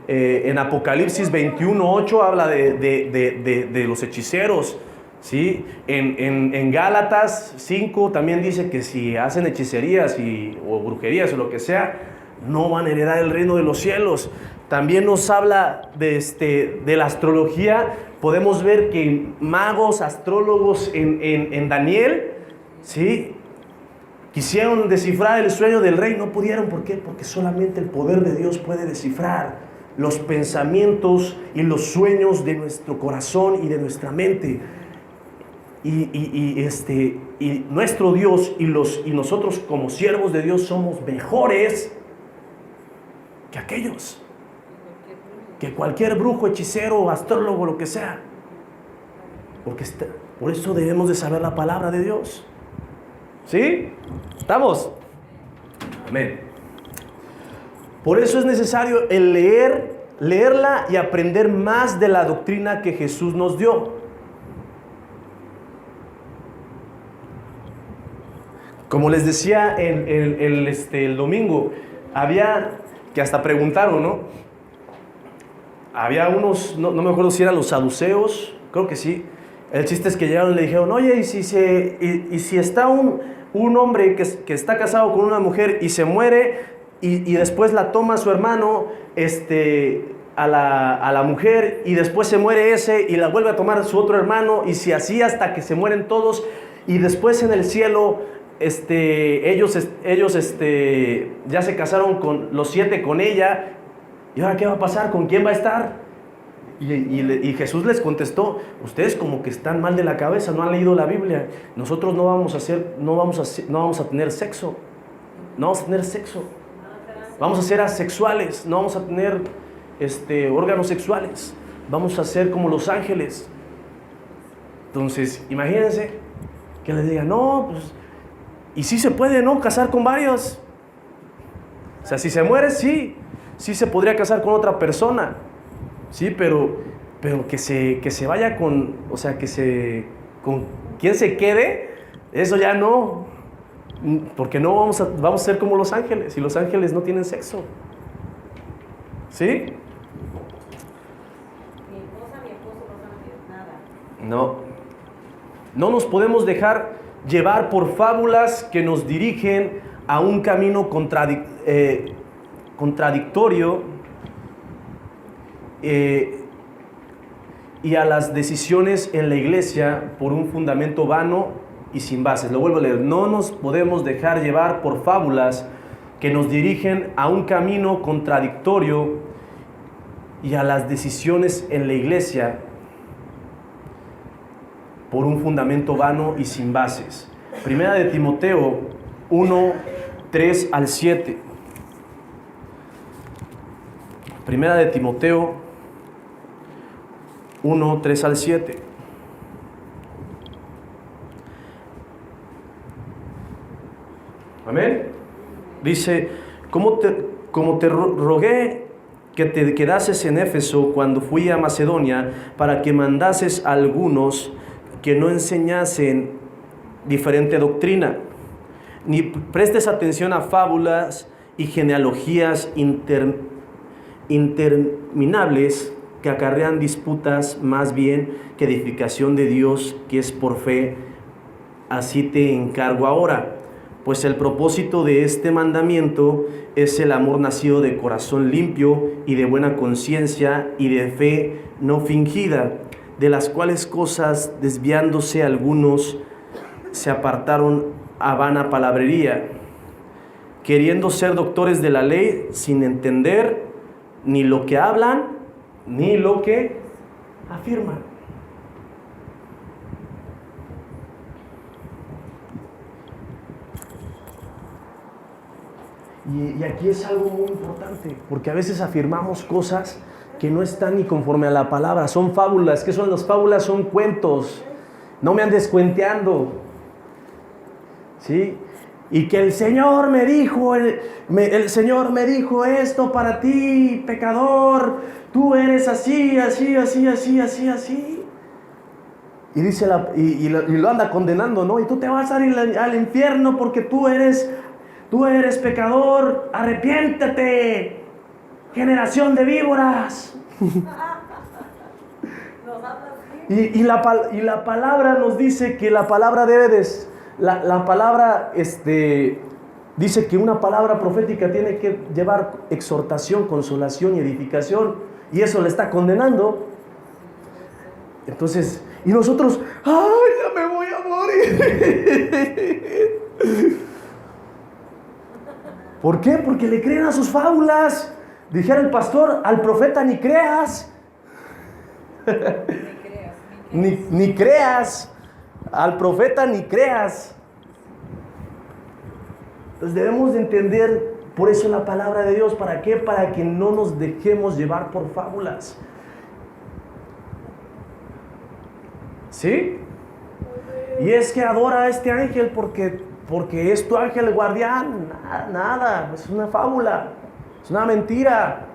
En Apocalipsis 21:8 habla de los hechiceros. ¿Sí? En Gálatas 5 también dice que si hacen hechicerías o brujerías o lo que sea, no van a heredar el reino de los cielos. También nos habla de la astrología. Podemos ver que magos, astrólogos en Daniel, ¿sí?, quisieron descifrar el sueño del rey, no pudieron. ¿Por qué? Porque solamente el poder de Dios puede descifrar los pensamientos y los sueños de nuestro corazón y de nuestra mente. Y nuestro Dios y nosotros como siervos de Dios somos mejores que aquellos, que cualquier brujo, hechicero, astrólogo, lo que sea. Por eso debemos de saber la palabra de Dios. ¿Sí? ¿Estamos? Amén. Por eso es necesario el leerla y aprender más de la doctrina que Jesús nos dio. Como les decía el domingo, había que hasta preguntaron, ¿no? Había unos, no me acuerdo si eran los saduceos, creo que sí. El chiste es que llegaron y le dijeron, oye, ¿y si está un hombre que está casado con una mujer y se muere y después la toma su hermano a la mujer y después se muere ese y la vuelve a tomar su otro hermano, y si así hasta que se mueren todos, y después en el cielo ellos ya se casaron con los 7 con ella, y ahora ¿qué va a pasar? ¿Con quién va a estar? Y Jesús les contestó, ustedes como que están mal de la cabeza, no han leído la Biblia. Nosotros no vamos a tener sexo. No vamos a tener sexo. Vamos a ser asexuales, no vamos a tener órganos sexuales. Vamos a ser como los ángeles. Entonces, imagínense que les digan, no, pues, y sí se puede, ¿no?, casar con varios. O sea, si se muere, sí se podría casar con otra persona. Sí, pero que se vaya con, o sea, con quien se quede, eso ya no, porque no vamos a ser como los ángeles, y los ángeles no tienen sexo. ¿Sí? Mi esposo no sabe nada. No nos podemos dejar llevar por fábulas que nos dirigen a un camino contradictorio, y a las decisiones en la iglesia por un fundamento vano y sin bases. Lo vuelvo a leer. No nos podemos dejar llevar por fábulas que nos dirigen a un camino contradictorio y a las decisiones en la iglesia por un fundamento vano y sin bases. Primera de Timoteo 1, 3 al 7. Primera de Timoteo 1, 3 al 7. Amén. Dice, como te rogué que te quedases en Éfeso cuando fui a Macedonia, para que mandases a algunos que no enseñasen diferente doctrina, ni prestes atención a fábulas y genealogías interminables que acarrean disputas más bien que edificación de Dios, que es por fe. Así te encargo ahora, pues el propósito de este mandamiento es el amor nacido de corazón limpio y de buena conciencia y de fe no fingida, de las cuales cosas, desviándose algunos, se apartaron a vana palabrería, queriendo ser doctores de la ley sin entender ni lo que hablan ni lo que afirman. Y aquí es algo muy importante, porque a veces afirmamos cosas que no están ni conforme a la palabra, son fábulas. ¿Qué son las fábulas? Son cuentos. No me andes cuenteando, ¿sí? Y que el Señor me dijo, el Señor me dijo esto para ti, pecador, tú eres así, así, así, así, así, así. Y dice y lo anda condenando, ¿no? Y tú te vas a ir al infierno porque tú eres pecador, arrepiéntete, generación de víboras. Y la palabra nos dice que la palabra la palabra dice que una palabra profética tiene que llevar exhortación, consolación y edificación, y eso le está condenando. Entonces, y nosotros, ¡ay, ya me voy a morir! ¿Por qué? Porque le creen a sus fábulas. Dijera el pastor, al profeta ni creas. Ni creas. Al profeta ni creas. Entonces debemos de entender, por eso la palabra de Dios, ¿para qué? Para que no nos dejemos llevar por fábulas. ¿Sí? Y es que adora a este ángel porque es tu ángel guardián. Nada, es una fábula, es una mentira.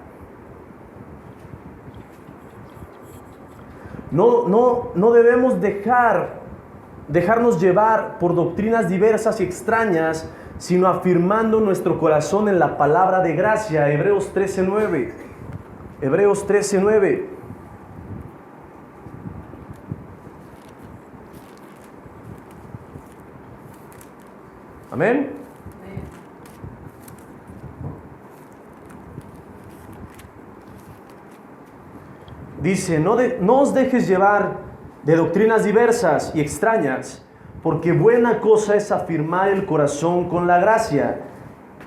No debemos dejarnos llevar por doctrinas diversas y extrañas, sino afirmando nuestro corazón en la palabra de gracia. Hebreos 13:9. Hebreos 13:9. Amén. Dice, no os dejes llevar de doctrinas diversas y extrañas, porque buena cosa es afirmar el corazón con la gracia,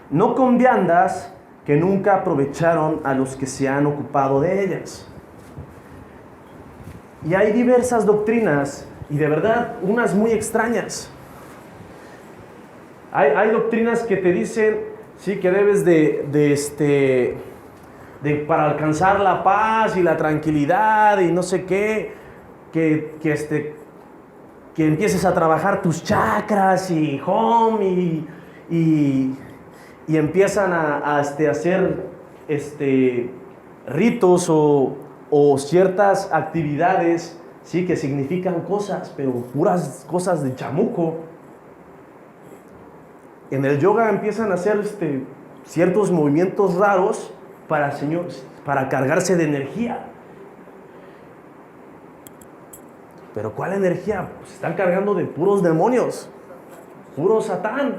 no con viandas que nunca aprovecharon a los que se han ocupado de ellas. Y hay diversas doctrinas, y de verdad, unas muy extrañas. Hay doctrinas que te dicen, sí, que debes para alcanzar la paz y la tranquilidad y no sé qué, que empieces a trabajar tus chakras y home y empiezan a hacer ritos o ciertas actividades, sí, que significan cosas, pero puras cosas de chamuco. En el yoga empiezan a hacer ciertos movimientos raros para cargarse de energía. ¿Pero cuál energía? Pues se están cargando de puros demonios, puro Satán.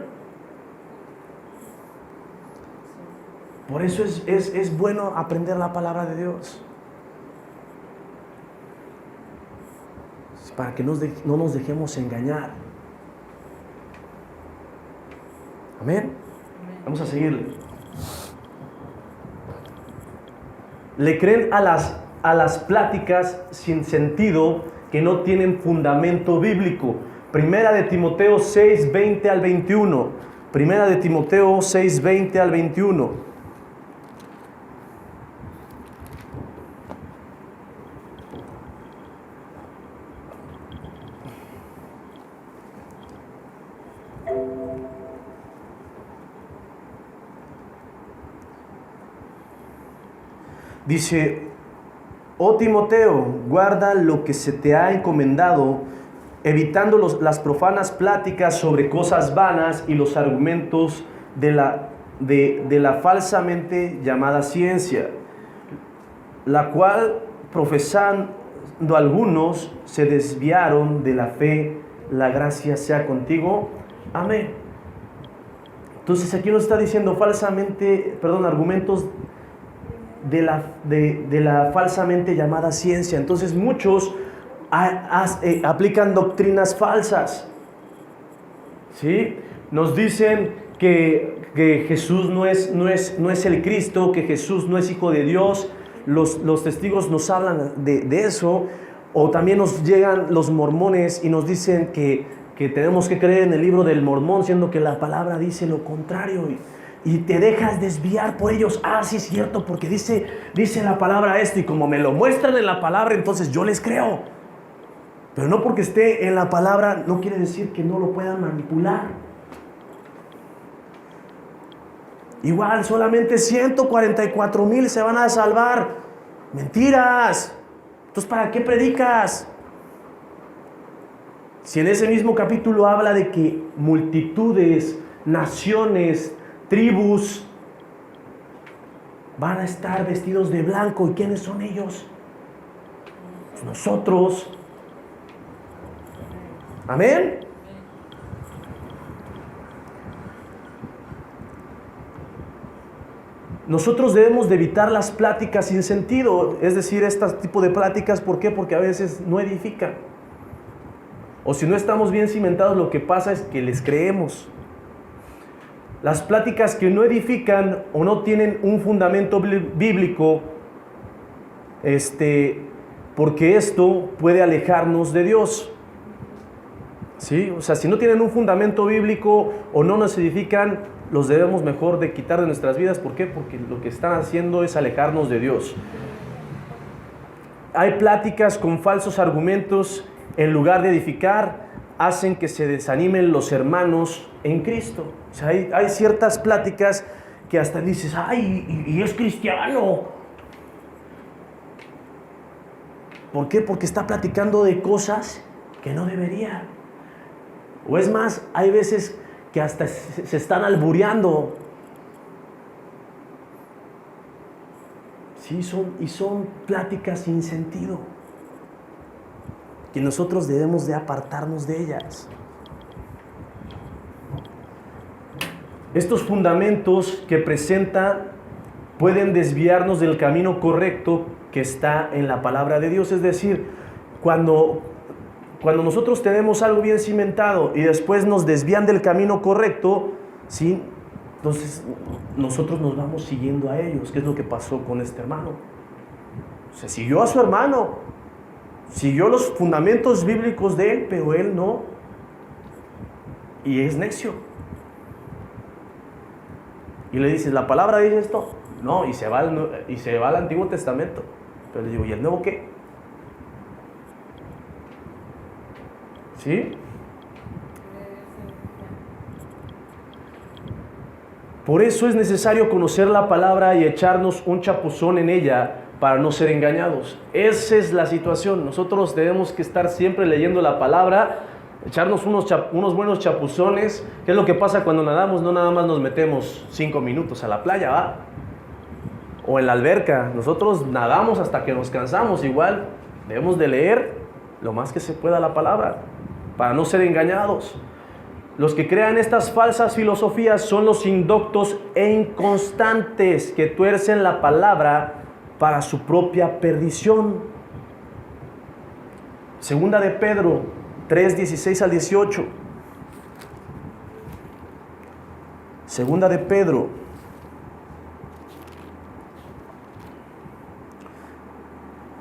Por eso es bueno aprender la palabra de Dios. Para que no nos dejemos engañar. Amén. Vamos a seguirle. Le creen a las pláticas sin sentido que no tienen fundamento bíblico. Primera de Timoteo 6:20 al 21. Primera de Timoteo 6:20 al 21. Dice, oh Timoteo, guarda lo que se te ha encomendado, evitando las profanas pláticas sobre cosas vanas y los argumentos de la falsamente llamada ciencia, la cual profesando algunos se desviaron de la fe. La gracia sea contigo. Amén. Entonces aquí nos está diciendo argumentos de la falsamente llamada ciencia. Entonces muchos aplican doctrinas falsas, ¿sí? Nos dicen que Jesús no es el Cristo, que Jesús no es hijo de Dios. Los testigos nos hablan de eso. O también nos llegan los mormones y nos dicen que tenemos que creer en el libro del Mormón, siendo que la palabra dice lo contrario. y te dejas desviar por ellos. Ah, sí es cierto, porque dice la palabra esto, y como me lo muestran en la palabra, entonces yo les creo. Pero no porque esté en la palabra, no quiere decir que no lo puedan manipular. Igual, solamente 144,000 se van a salvar. Mentiras. Entonces, ¿para qué predicas? Si en ese mismo capítulo habla de que multitudes, naciones, tribus van a estar vestidos de blanco. ¿Y quiénes son ellos? Pues nosotros. Amén. Nosotros debemos de evitar las pláticas sin sentido, es decir, este tipo de pláticas. ¿Por qué? Porque a veces no edifican. O si no estamos bien cimentados, lo que pasa es que les creemos. Las pláticas que no edifican o no tienen un fundamento bíblico, porque esto puede alejarnos de Dios. ¿Sí? O sea, si no tienen un fundamento bíblico o no nos edifican, los debemos mejor de quitar de nuestras vidas. ¿Por qué? Porque lo que están haciendo es alejarnos de Dios. Hay pláticas con falsos argumentos, en lugar de edificar, hacen que se desanimen los hermanos en Cristo. O sea, hay ciertas pláticas que hasta dices, ¡ay, y es cristiano! ¿Por qué? Porque está platicando de cosas que no debería. O es más, hay veces que hasta se están albureando. Sí, son pláticas sin sentido, que nosotros debemos de apartarnos de ellas. Estos fundamentos que presenta pueden desviarnos del camino correcto que está en la palabra de Dios. Es decir, cuando nosotros tenemos algo bien cimentado y después nos desvían del camino correcto, ¿sí? Entonces nosotros nos vamos siguiendo a ellos. ¿Qué es lo que pasó con este hermano? Se siguió a su hermano, siguió los fundamentos bíblicos de él, pero él no. Y es necio. Y le dices, ¿la palabra dice esto? No, y se va al Antiguo Testamento. Pero le digo, ¿y el Nuevo qué? ¿Sí? Por eso es necesario conocer la palabra y echarnos un chapuzón en ella para no ser engañados. Esa es la situación. Nosotros debemos que estar siempre leyendo la palabra, echarnos unos buenos chapuzones. ¿Qué es lo que pasa cuando nadamos? No nada más nos metemos 5 minutos a la playa, ¿va? O en la alberca. Nosotros nadamos hasta que nos cansamos. Igual debemos de leer lo más que se pueda la palabra para no ser engañados. Los que crean estas falsas filosofías son los indoctos e inconstantes que tuercen la palabra para su propia perdición. Segunda de Pedro 3, 16 al 18. Segunda de Pedro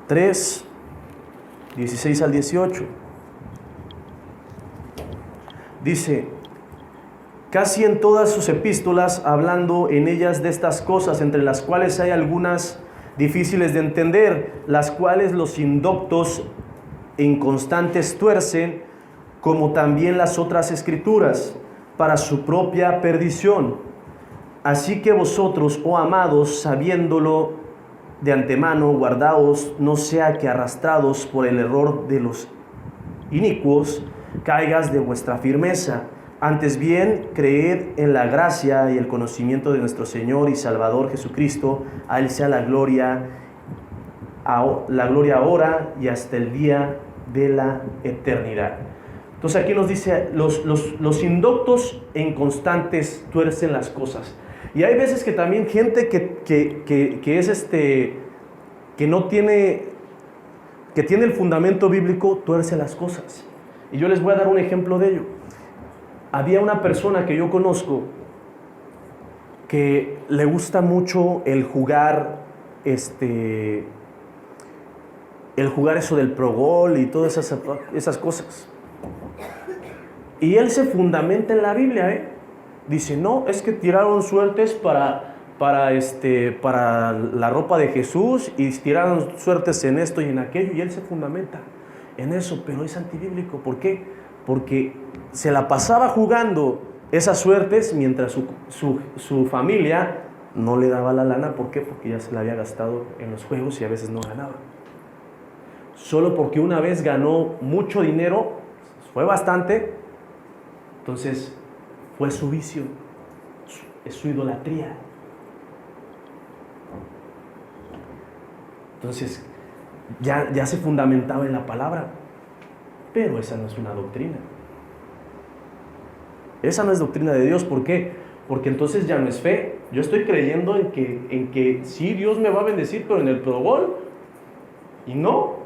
3, 16 al 18. Dice, casi en todas sus epístolas, hablando en ellas de estas cosas, entre las cuales hay algunas difíciles de entender, las cuales los indoctos e inconstantes tuercen, como también las otras escrituras, para su propia perdición. Así que vosotros, oh amados, sabiéndolo de antemano, guardaos, no sea que arrastrados por el error de los inicuos, caigas de vuestra firmeza. Antes bien, creed en la gracia y el conocimiento de nuestro Señor y Salvador Jesucristo. A Él sea la gloria ahora y hasta el día de la eternidad. Entonces aquí nos dice, los indoctos e inconstantes tuercen las cosas. Y hay veces que también gente que es que no tiene, que tiene el fundamento bíblico, tuerce las cosas. Y yo les voy a dar un ejemplo de ello. Había una persona que yo conozco que le gusta mucho el jugar eso del Pro Gol y todas esas cosas. Y él se fundamenta en la Biblia, Dice, no, es que tiraron suertes para la ropa de Jesús y tiraron suertes en esto y en aquello, y él se fundamenta en eso, pero es antibíblico. ¿Por qué? Porque se la pasaba jugando esas suertes mientras su familia no le daba la lana. ¿Por qué? Porque ya se la había gastado en los juegos y a veces no ganaba. Solo porque una vez ganó mucho dinero, fue bastante, entonces fue su vicio, es su idolatría. Entonces ya se fundamentaba en la palabra, pero esa no es una doctrina. Esa no es doctrina de Dios. ¿Por qué? Porque entonces ya no es fe. Yo estoy creyendo en que sí, Dios me va a bendecir, pero en el progol. Y no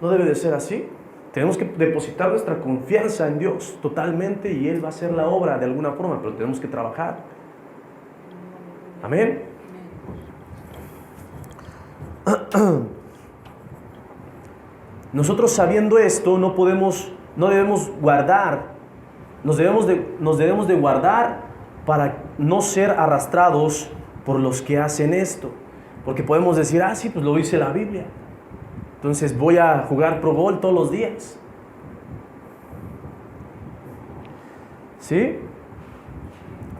debe de ser así. Tenemos que depositar nuestra confianza en Dios totalmente y Él va a hacer la obra de alguna forma, pero tenemos que trabajar. Amén. Nosotros, sabiendo esto, no debemos guardar, nos debemos de guardar para no ser arrastrados por los que hacen esto. Porque podemos decir, sí, pues lo dice la Biblia, entonces voy a jugar Pro Bowl todos los días. ¿Sí?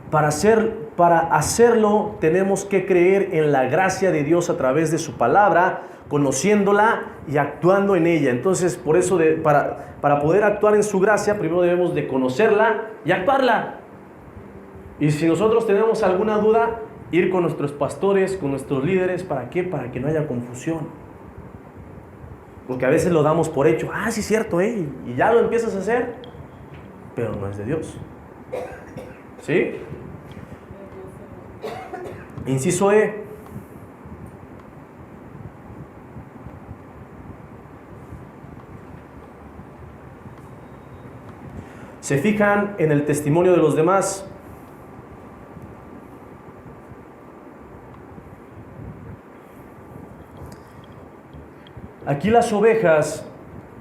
Para hacerlo tenemos que creer en la gracia de Dios a través de su palabra, conociéndola y actuando en ella. Entonces, por eso, para poder actuar en su gracia, primero debemos de conocerla y actuarla. Y si nosotros tenemos alguna duda, ir con nuestros pastores, con nuestros líderes. ¿Para qué? Para que no haya confusión. Porque a veces lo damos por hecho. Sí, es cierto, y ya lo empiezas a hacer, pero no es de Dios. ¿Sí? Inciso E. Se fijan en el testimonio de los demás. Aquí las ovejas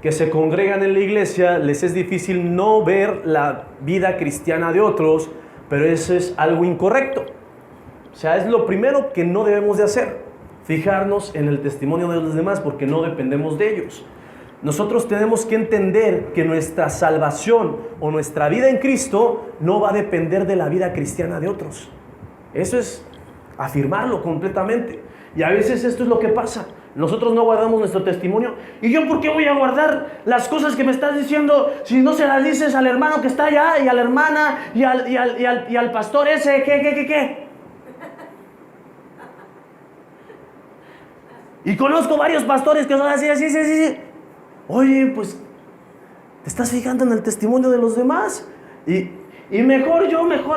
que se congregan en la iglesia, les es difícil no ver la vida cristiana de otros, pero eso es algo incorrecto. O sea, es lo primero que no debemos de hacer, fijarnos en el testimonio de los demás, porque no dependemos de ellos. Nosotros tenemos que entender que nuestra salvación o nuestra vida en Cristo no va a depender de la vida cristiana de otros. Eso es afirmarlo completamente. Y a veces esto es lo que pasa. Nosotros no guardamos nuestro testimonio. ¿Y yo por qué voy a guardar las cosas que me estás diciendo si no se las dices al hermano que está allá y a la hermana y al pastor ese? ¿Qué? Y conozco varios pastores que son así. Oye, pues te estás fijando en el testimonio de los demás. Y mejor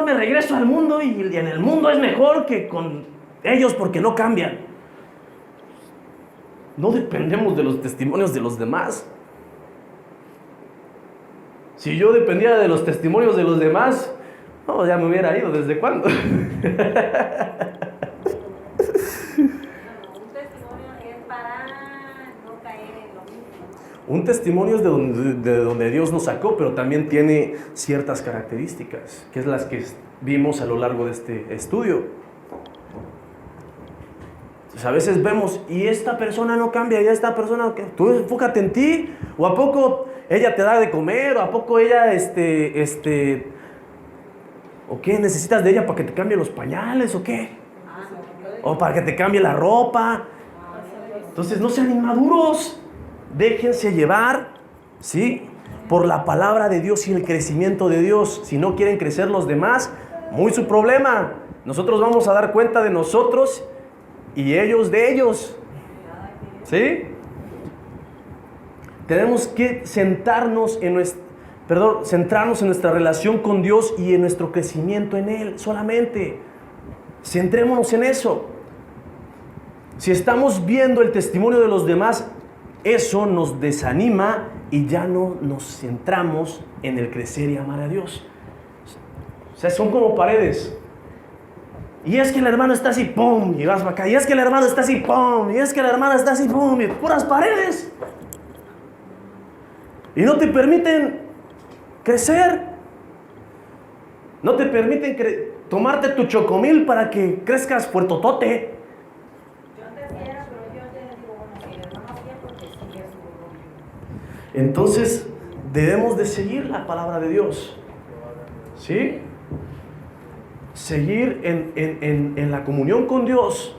me regreso al mundo y en el mundo es mejor que con ellos porque no cambian. No dependemos de los testimonios de los demás. Si yo dependiera de los testimonios de los demás, ya me hubiera ido. ¿Desde cuándo? Un testimonio es para no caer en lo mismo. Un testimonio es de donde Dios nos sacó, pero también tiene ciertas características, que es las que vimos a lo largo de este estudio. A veces vemos, y esta persona no cambia, y esta persona, tú enfócate en ti, o a poco ella te da de comer, o a poco ella, o qué necesitas de ella para que te cambie los pañales, o qué, o para que te cambie la ropa. Entonces no sean inmaduros, déjense llevar, ¿sí?, por la palabra de Dios y el crecimiento de Dios. Si no quieren crecer los demás, muy su problema. Nosotros vamos a dar cuenta de nosotros y ellos de ellos. ¿Sí? Tenemos que centrarnos en nuestra relación con Dios y en nuestro crecimiento en Él solamente. Centrémonos en eso. Si estamos viendo el testimonio de los demás, eso nos desanima y ya no nos centramos en el crecer y amar a Dios. O sea, son como paredes. Y es que el hermano está así, ¡pum!, y vas para acá. Y es que el hermano está así, ¡pum!, y es que la hermana está así, ¡pum!, y puras paredes. Y no te permiten crecer. No te permiten tomarte tu chocomil para que crezcas fuertotote. Yo antes sí era, pero yo te digo, bueno, si les va más bien porque sí es su rollo. Entonces, debemos de seguir la palabra de Dios. ¿Sí? Seguir en la comunión con Dios.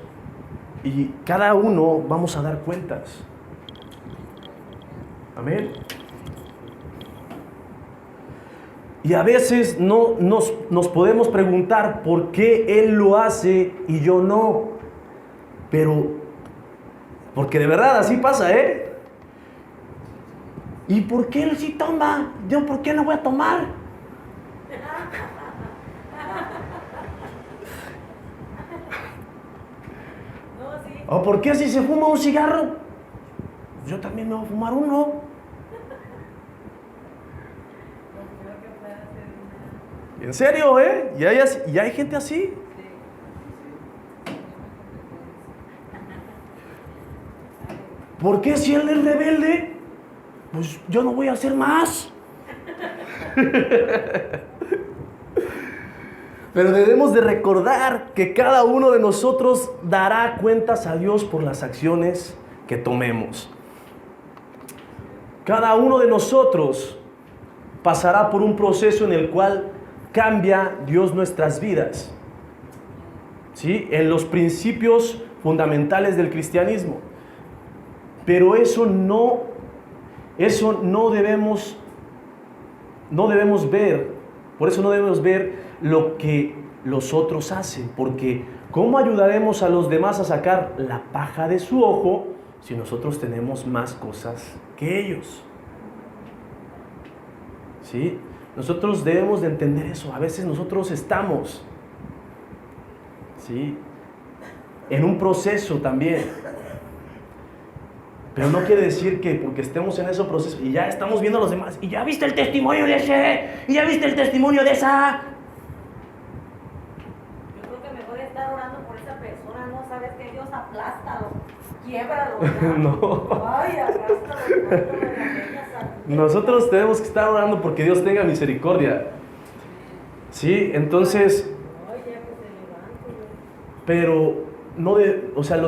Y cada uno vamos a dar cuentas. Amén. Y a veces no nos podemos preguntar por qué Él lo hace y yo no. Pero, porque de verdad así pasa, ¿eh? ¿Y por qué Él sí toma? Yo, ¿por qué no voy a tomar? No, sí. ¿O por qué si se fuma un cigarro? Yo también me voy a fumar uno. En serio, ¿eh? Y hay gente así. ¿Por qué si él es rebelde? Pues yo no voy a hacer más. Pero debemos de recordar que cada uno de nosotros dará cuentas a Dios por las acciones que tomemos. Cada uno de nosotros pasará por un proceso en el cual cambia Dios nuestras vidas, ¿sí? En los principios fundamentales del cristianismo. Pero eso no debemos ver. Por eso no debemos ver lo que los otros hacen. Porque ¿cómo ayudaremos a los demás a sacar la paja de su ojo si nosotros tenemos más cosas que ellos? ¿Sí? Nosotros debemos de entender eso. A veces nosotros estamos, ¿sí?, en un proceso también. Pero no quiere decir que porque estemos en ese proceso y ya estamos viendo a los demás, y ya viste el testimonio de ese, y ya viste el testimonio de esa. Yo creo que mejor estar orando por esa persona, ¿no? Sabes que Dios aplástalo, quiébralo. No. Ay, aplástalo. Nosotros tenemos que estar orando porque Dios tenga misericordia. ¿Sí? Entonces, pero lo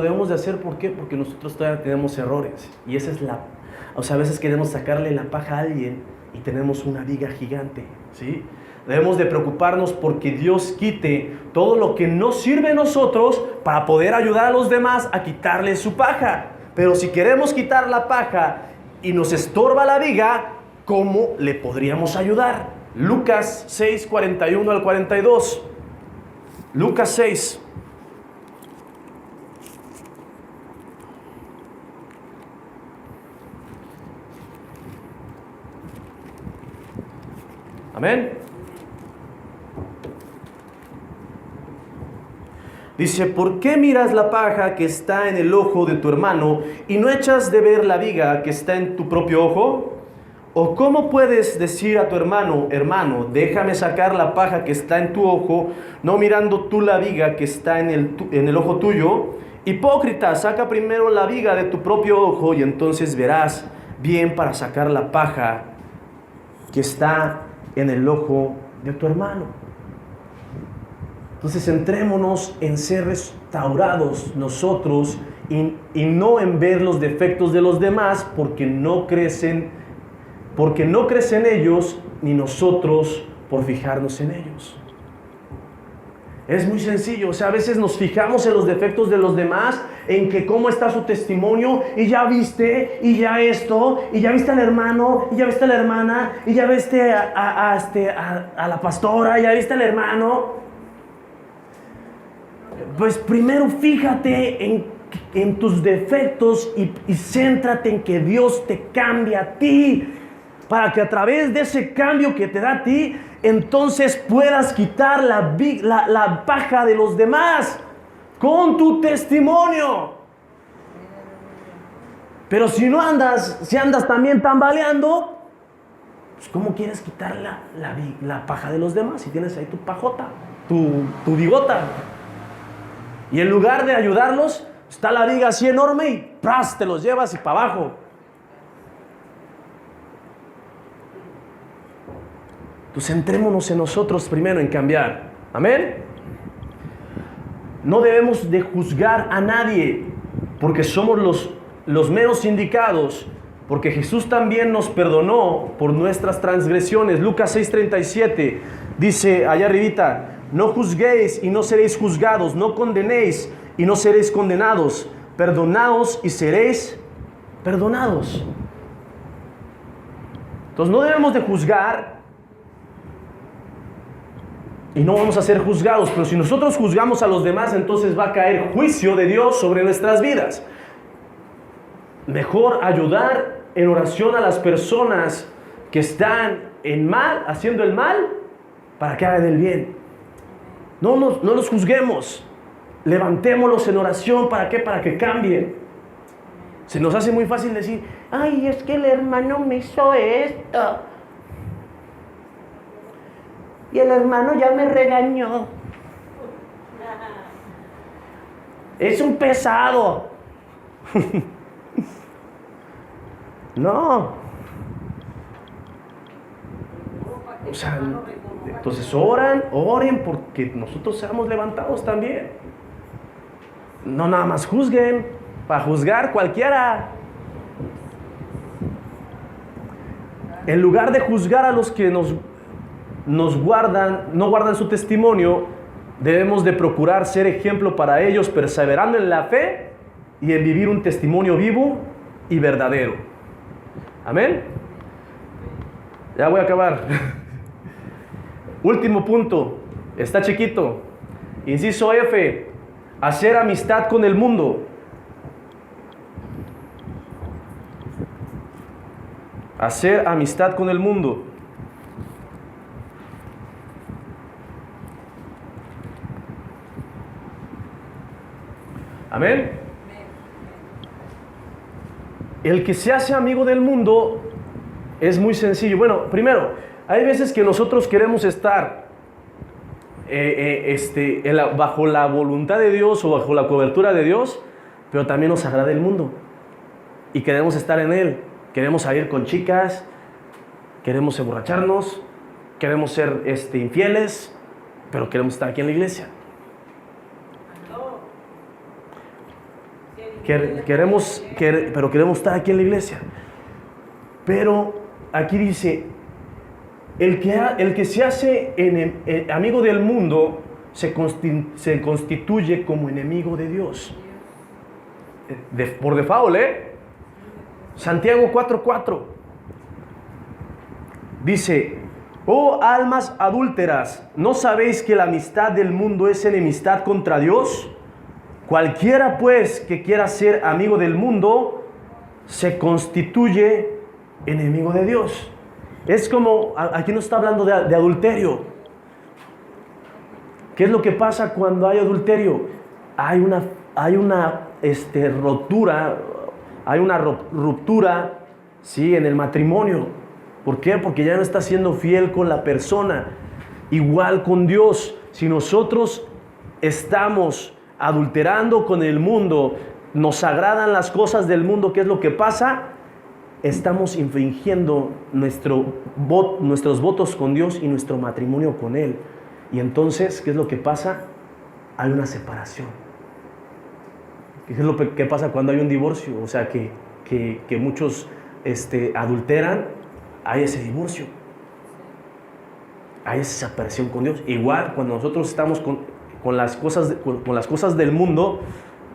debemos de hacer. ¿Por qué? Porque nosotros todavía tenemos errores. Y esa es a veces queremos sacarle la paja a alguien y tenemos una viga gigante. ¿Sí? Debemos de preocuparnos porque Dios quite todo lo que no sirve a nosotros para poder ayudar a los demás a quitarle su paja. Pero si queremos quitar la paja y nos estorba la viga, ¿cómo le podríamos ayudar? Lucas 6, 41 al 42. Lucas 6. Amén. Dice, ¿por qué miras la paja que está en el ojo de tu hermano y no echas de ver la viga que está en tu propio ojo? ¿O cómo puedes decir a tu hermano, hermano, déjame sacar la paja que está en tu ojo, no mirando tú la viga que está en el ojo tuyo? Hipócrita, saca primero la viga de tu propio ojo y entonces verás bien para sacar la paja que está en el ojo de tu hermano. Entonces centrémonos en ser restaurados nosotros y no en ver los defectos de los demás, porque no crecen ellos ni nosotros por fijarnos en ellos. Es muy sencillo. A veces nos fijamos en los defectos de los demás, en que cómo está su testimonio, y ya viste, y ya esto, y ya viste al hermano, y ya viste a la hermana, y ya viste a la pastora, ya viste al hermano. Pues primero fíjate en tus defectos y céntrate en que Dios te cambie a ti, para que a través de ese cambio que te da a ti, entonces puedas quitar la paja de los demás con tu testimonio. Pero si andas también tambaleando, pues ¿cómo quieres quitar la paja de los demás si tienes ahí tu pajota, tu bigota? Y en lugar de ayudarlos, está la viga así enorme y ¡pras!, te los llevas y para abajo. Entonces centrémonos en nosotros primero, en cambiar. Amén. No debemos de juzgar a nadie, porque somos los menos indicados, porque Jesús también nos perdonó por nuestras transgresiones. Lucas 6:37 dice allá arribita: no juzguéis y no seréis juzgados, no condenéis y no seréis condenados, perdonaos y seréis perdonados. Entonces no debemos de juzgar y no vamos a ser juzgados, pero si nosotros juzgamos a los demás, entonces va a caer juicio de Dios sobre nuestras vidas. Mejor ayudar en oración a las personas que están en mal, haciendo el mal, para que hagan el bien. No los juzguemos, levantémoslos en oración. ¿Para qué? Para que cambien. Se nos hace muy fácil decir: ay, es que el hermano me hizo esto y el hermano ya me regañó, es un pesado. No. O sea, entonces oren porque nosotros seamos levantados también. No nada más juzguen, para juzgar cualquiera. En lugar de juzgar a los que no guardan su testimonio, debemos de procurar ser ejemplo para ellos, perseverando en la fe y en vivir un testimonio vivo y verdadero. Amén. Ya voy a acabar. Último punto, está chiquito. Inciso F: hacer amistad con el mundo. Hacer amistad con el mundo. Amén. El que se hace amigo del mundo es muy sencillo. Bueno, primero, hay veces que nosotros queremos estar bajo la voluntad de Dios o bajo la cobertura de Dios, pero también nos agrada el mundo y queremos estar en él. Queremos salir con chicas, queremos emborracharnos, queremos ser infieles, pero queremos estar aquí en la iglesia. Pero queremos estar aquí en la iglesia. Pero aquí dice: el que se hace amigo del mundo se constituye como enemigo de Dios. Por default, Santiago 4:4 dice: oh almas adúlteras, ¿no sabéis que la amistad del mundo es enemistad contra Dios? Cualquiera pues que quiera ser amigo del mundo se constituye enemigo de Dios. Es como, aquí no está hablando de adulterio. ¿Qué es lo que pasa cuando hay adulterio? Hay una ruptura, ¿sí?, en el matrimonio. ¿Por qué? Porque ya no está siendo fiel con la persona. Igual con Dios. Si nosotros estamos adulterando con el mundo, nos agradan las cosas del mundo, ¿qué es lo que pasa? Estamos infringiendo nuestros votos con Dios y nuestro matrimonio con Él. Y entonces, ¿qué es lo que pasa? Hay una separación. ¿Qué es lo que pasa cuando hay un divorcio? O sea, que muchos adulteran, hay ese divorcio. Hay esa separación con Dios. Igual, cuando nosotros estamos con las cosas del mundo,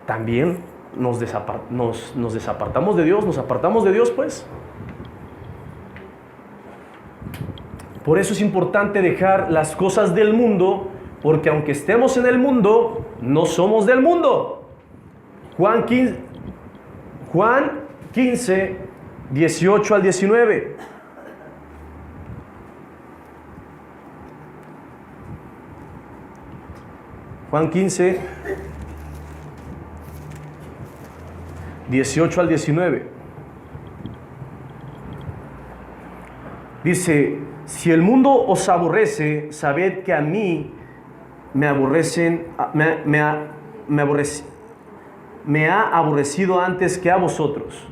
también nos desapartamos de Dios, nos apartamos de Dios, pues. Por eso es importante dejar las cosas del mundo, porque aunque estemos en el mundo, no somos del mundo. Juan 15, 18 al 19. Juan 15, 18 al 19. Dice: si el mundo os aborrece, sabed que a mí me ha aborrecido antes que a vosotros.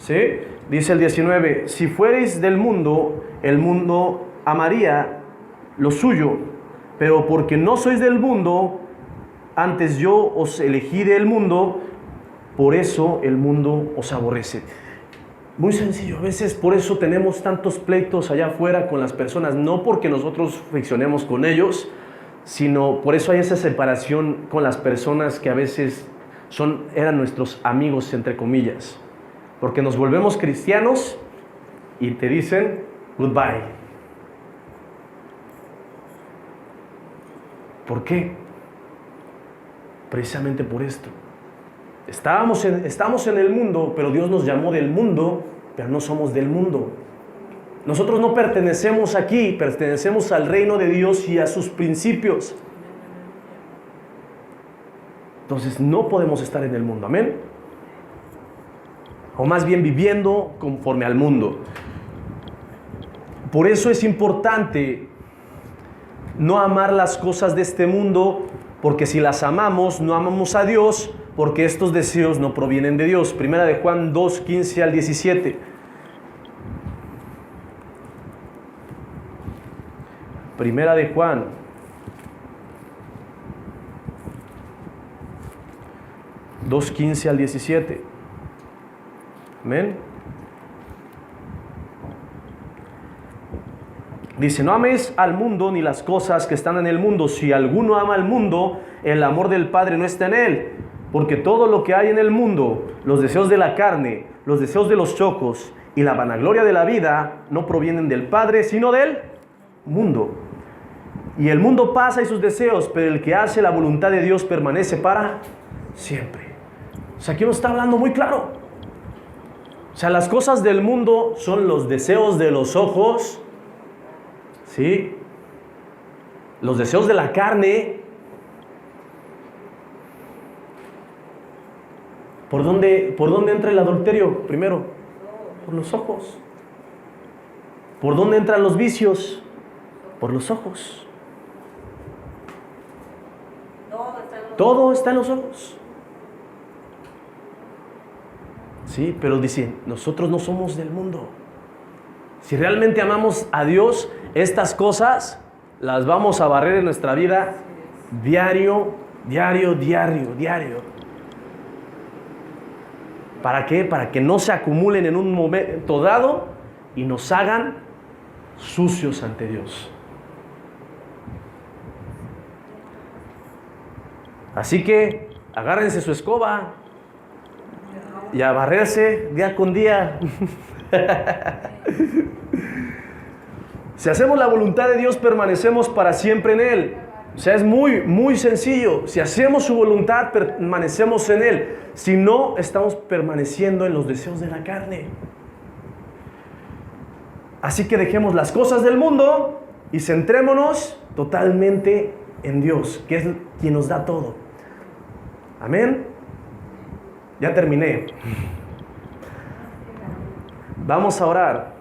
¿Sí? Dice el 19, si fuereis del mundo, el mundo amaría lo suyo, pero porque no sois del mundo, antes yo os elegí del mundo, por eso el mundo os aborrece. Muy sencillo, a veces por eso tenemos tantos pleitos allá afuera con las personas, no porque nosotros friccionemos con ellos, sino por eso hay esa separación con las personas que a veces eran nuestros amigos, entre comillas, porque nos volvemos cristianos y te dicen goodbye. ¿Por qué? Precisamente por esto. Estamos en el mundo, pero Dios nos llamó del mundo, pero no somos del mundo. Nosotros no pertenecemos aquí, pertenecemos al reino de Dios y a sus principios. Entonces no podemos estar en el mundo, amén. O más bien viviendo conforme al mundo. Por eso es importante no amar las cosas de este mundo, porque si las amamos, no amamos a Dios, porque estos deseos no provienen de Dios. Primera de Juan 2, 15 al 17. Primera de Juan 2, 15 al 17. Amén. Dice, no améis al mundo ni las cosas que están en el mundo. Si alguno ama al mundo, el amor del Padre no está en él. Porque todo lo que hay en el mundo, los deseos de la carne, los deseos de los ojos y la vanagloria de la vida, no provienen del Padre, sino del mundo. Y el mundo pasa y sus deseos, pero el que hace la voluntad de Dios permanece para siempre. O sea, aquí nos está hablando muy claro. O sea, las cosas del mundo son los deseos de los ojos, ¿sí? Los deseos de la carne. ¿Por dónde entra el adulterio? Primero, por los ojos. ¿Por dónde entran los vicios? Por los ojos. Todo está en los ojos. Sí, pero dice, nosotros no somos del mundo. Si realmente amamos a Dios, estas cosas las vamos a barrer en nuestra vida diario. ¿Para qué? Para que no se acumulen en un momento dado y nos hagan sucios ante Dios. Así que agárrense su escoba y a barrerse día con día. Si hacemos la voluntad de Dios, permanecemos para siempre en Él. O sea, es muy, muy sencillo. Si hacemos su voluntad, permanecemos en Él. Si no, estamos permaneciendo en los deseos de la carne. Así que dejemos las cosas del mundo y centrémonos totalmente en Dios, que es quien nos da todo. Amén. Ya terminé. Vamos a orar.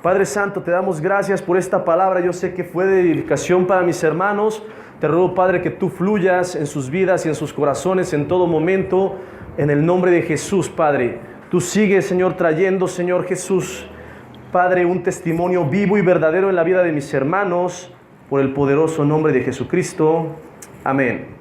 Padre Santo, te damos gracias por esta palabra. Yo sé que fue de edificación para mis hermanos. Te ruego, Padre, que tú fluyas en sus vidas y en sus corazones en todo momento. En el nombre de Jesús, Padre. Tú sigues, Señor, trayendo, Señor Jesús, Padre, un testimonio vivo y verdadero en la vida de mis hermanos. Por el poderoso nombre de Jesucristo. Amén.